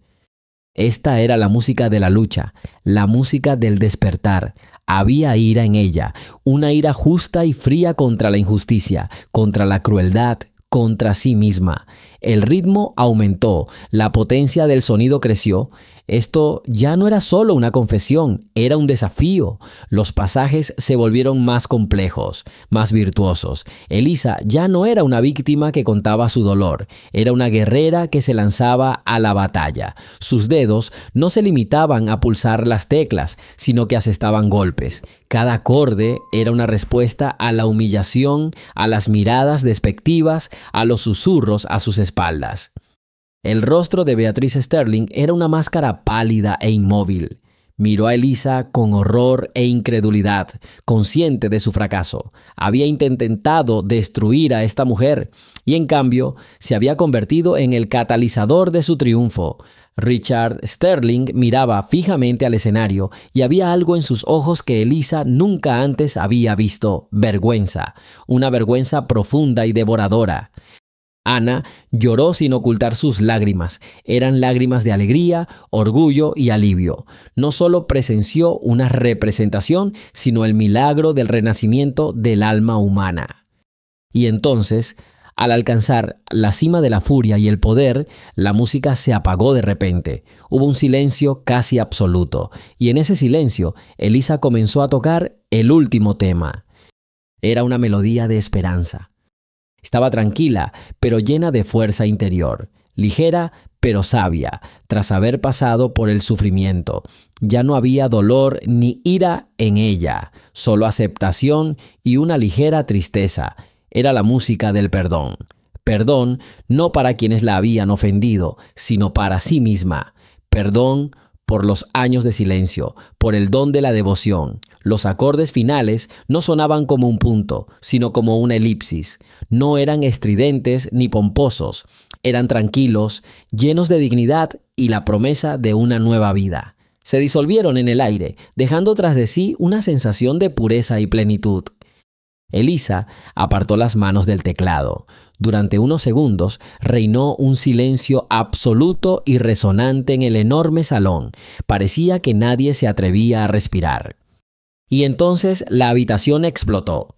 Esta era la música de la lucha, la música del despertar. Había ira en ella, una ira justa y fría contra la injusticia, contra la crueldad, contra sí misma. El ritmo aumentó, la potencia del sonido creció. Esto ya no era solo una confesión, era un desafío. Los pasajes se volvieron más complejos, más virtuosos. Elisa ya no era una víctima que contaba su dolor, era una guerrera que se lanzaba a la batalla. Sus dedos no se limitaban a pulsar las teclas, sino que asestaban golpes. Cada acorde era una respuesta a la humillación, a las miradas despectivas, a los susurros a sus espaldas. El rostro de Beatriz Sterling era una máscara pálida e inmóvil. Miró a Elisa con horror e incredulidad, consciente de su fracaso. Había intentado destruir a esta mujer y en cambio se había convertido en el catalizador de su triunfo. Richard Sterling miraba fijamente al escenario y había algo en sus ojos que Elisa nunca antes había visto: vergüenza, una vergüenza profunda y devoradora. Ana lloró sin ocultar sus lágrimas. Eran lágrimas de alegría, orgullo y alivio. No solo presenció una representación, sino el milagro del renacimiento del alma humana. Y entonces, al alcanzar la cima de la furia y el poder, la música se apagó de repente. Hubo un silencio casi absoluto, y en ese silencio, Elisa comenzó a tocar el último tema. Era una melodía de esperanza. Estaba tranquila, pero llena de fuerza interior, ligera, pero sabia, tras haber pasado por el sufrimiento. Ya no había dolor ni ira en ella, solo aceptación y una ligera tristeza. Era la música del perdón. Perdón no para quienes la habían ofendido, sino para sí misma. Perdón por los años de silencio, por el don de la devoción. Los acordes finales no sonaban como un punto, sino como una elipsis. No eran estridentes ni pomposos, eran tranquilos, llenos de dignidad y la promesa de una nueva vida. Se disolvieron en el aire, dejando tras de sí una sensación de pureza y plenitud. Elisa apartó las manos del teclado. Durante unos segundos reinó un silencio absoluto y resonante en el enorme salón. Parecía que nadie se atrevía a respirar. Y entonces la habitación explotó.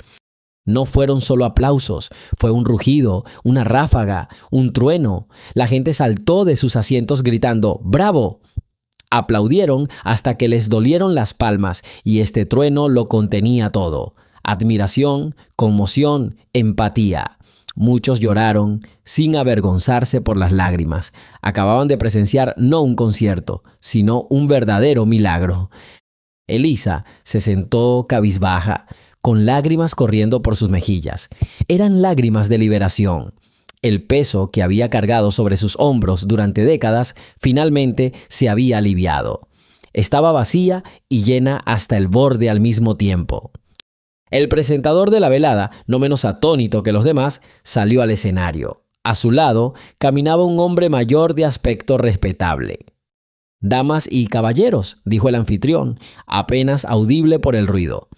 No fueron solo aplausos, fue un rugido, una ráfaga, un trueno. La gente saltó de sus asientos gritando ¡bravo! Aplaudieron hasta que les dolieron las palmas y este trueno lo contenía todo. Admiración, conmoción, empatía. Muchos lloraron sin avergonzarse por las lágrimas. Acababan de presenciar no un concierto, sino un verdadero milagro. Elisa se sentó cabizbaja, con lágrimas corriendo por sus mejillas. Eran lágrimas de liberación. El peso que había cargado sobre sus hombros durante décadas finalmente se había aliviado. Estaba vacía y llena hasta el borde al mismo tiempo. El presentador de la velada, no menos atónito que los demás, salió al escenario. A su lado caminaba un hombre mayor de aspecto respetable. «Damas y caballeros», dijo el anfitrión, apenas audible por el ruido.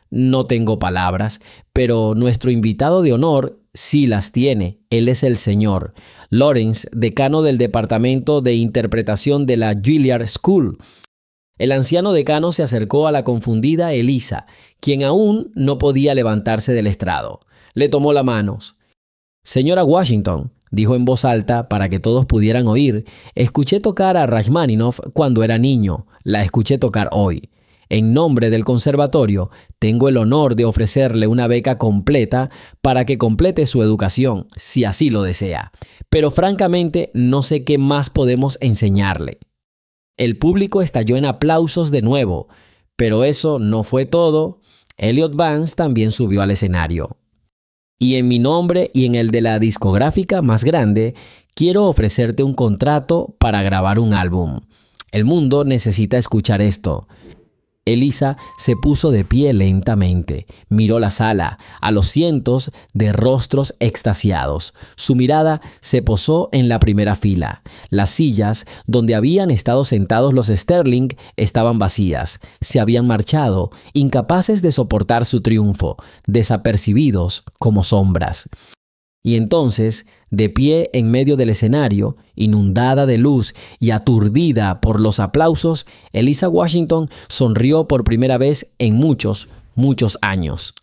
«No tengo palabras, pero nuestro invitado de honor sí las tiene. Él es el señor Lawrence, decano del Departamento de Interpretación de la Juilliard School. El anciano decano se acercó a la confundida Elisa, quien aún no podía levantarse del estrado. Le tomó la mano. «Señora Washington», dijo en voz alta para que todos pudieran oír, «escuché tocar a Rachmaninoff cuando era niño. La escuché tocar hoy. En nombre del conservatorio, tengo el honor de ofrecerle una beca completa para que complete su educación, si así lo desea. Pero francamente, no sé qué más podemos enseñarle». El público estalló en aplausos de nuevo, pero eso no fue todo. Elliot Vance también subió al escenario. «Y en mi nombre y en el de la discográfica más grande, quiero ofrecerte un contrato para grabar un álbum. El mundo necesita escuchar esto». Elisa se puso de pie lentamente, miró la sala, a los cientos de rostros extasiados. Su mirada se posó en la primera fila. Las sillas donde habían estado sentados los Sterling estaban vacías. Se habían marchado, incapaces de soportar su triunfo, desapercibidos como sombras. Y entonces, de pie en medio del escenario, inundada de luz y aturdida por los aplausos, Elisa Washington sonrió por primera vez en muchos, muchos años.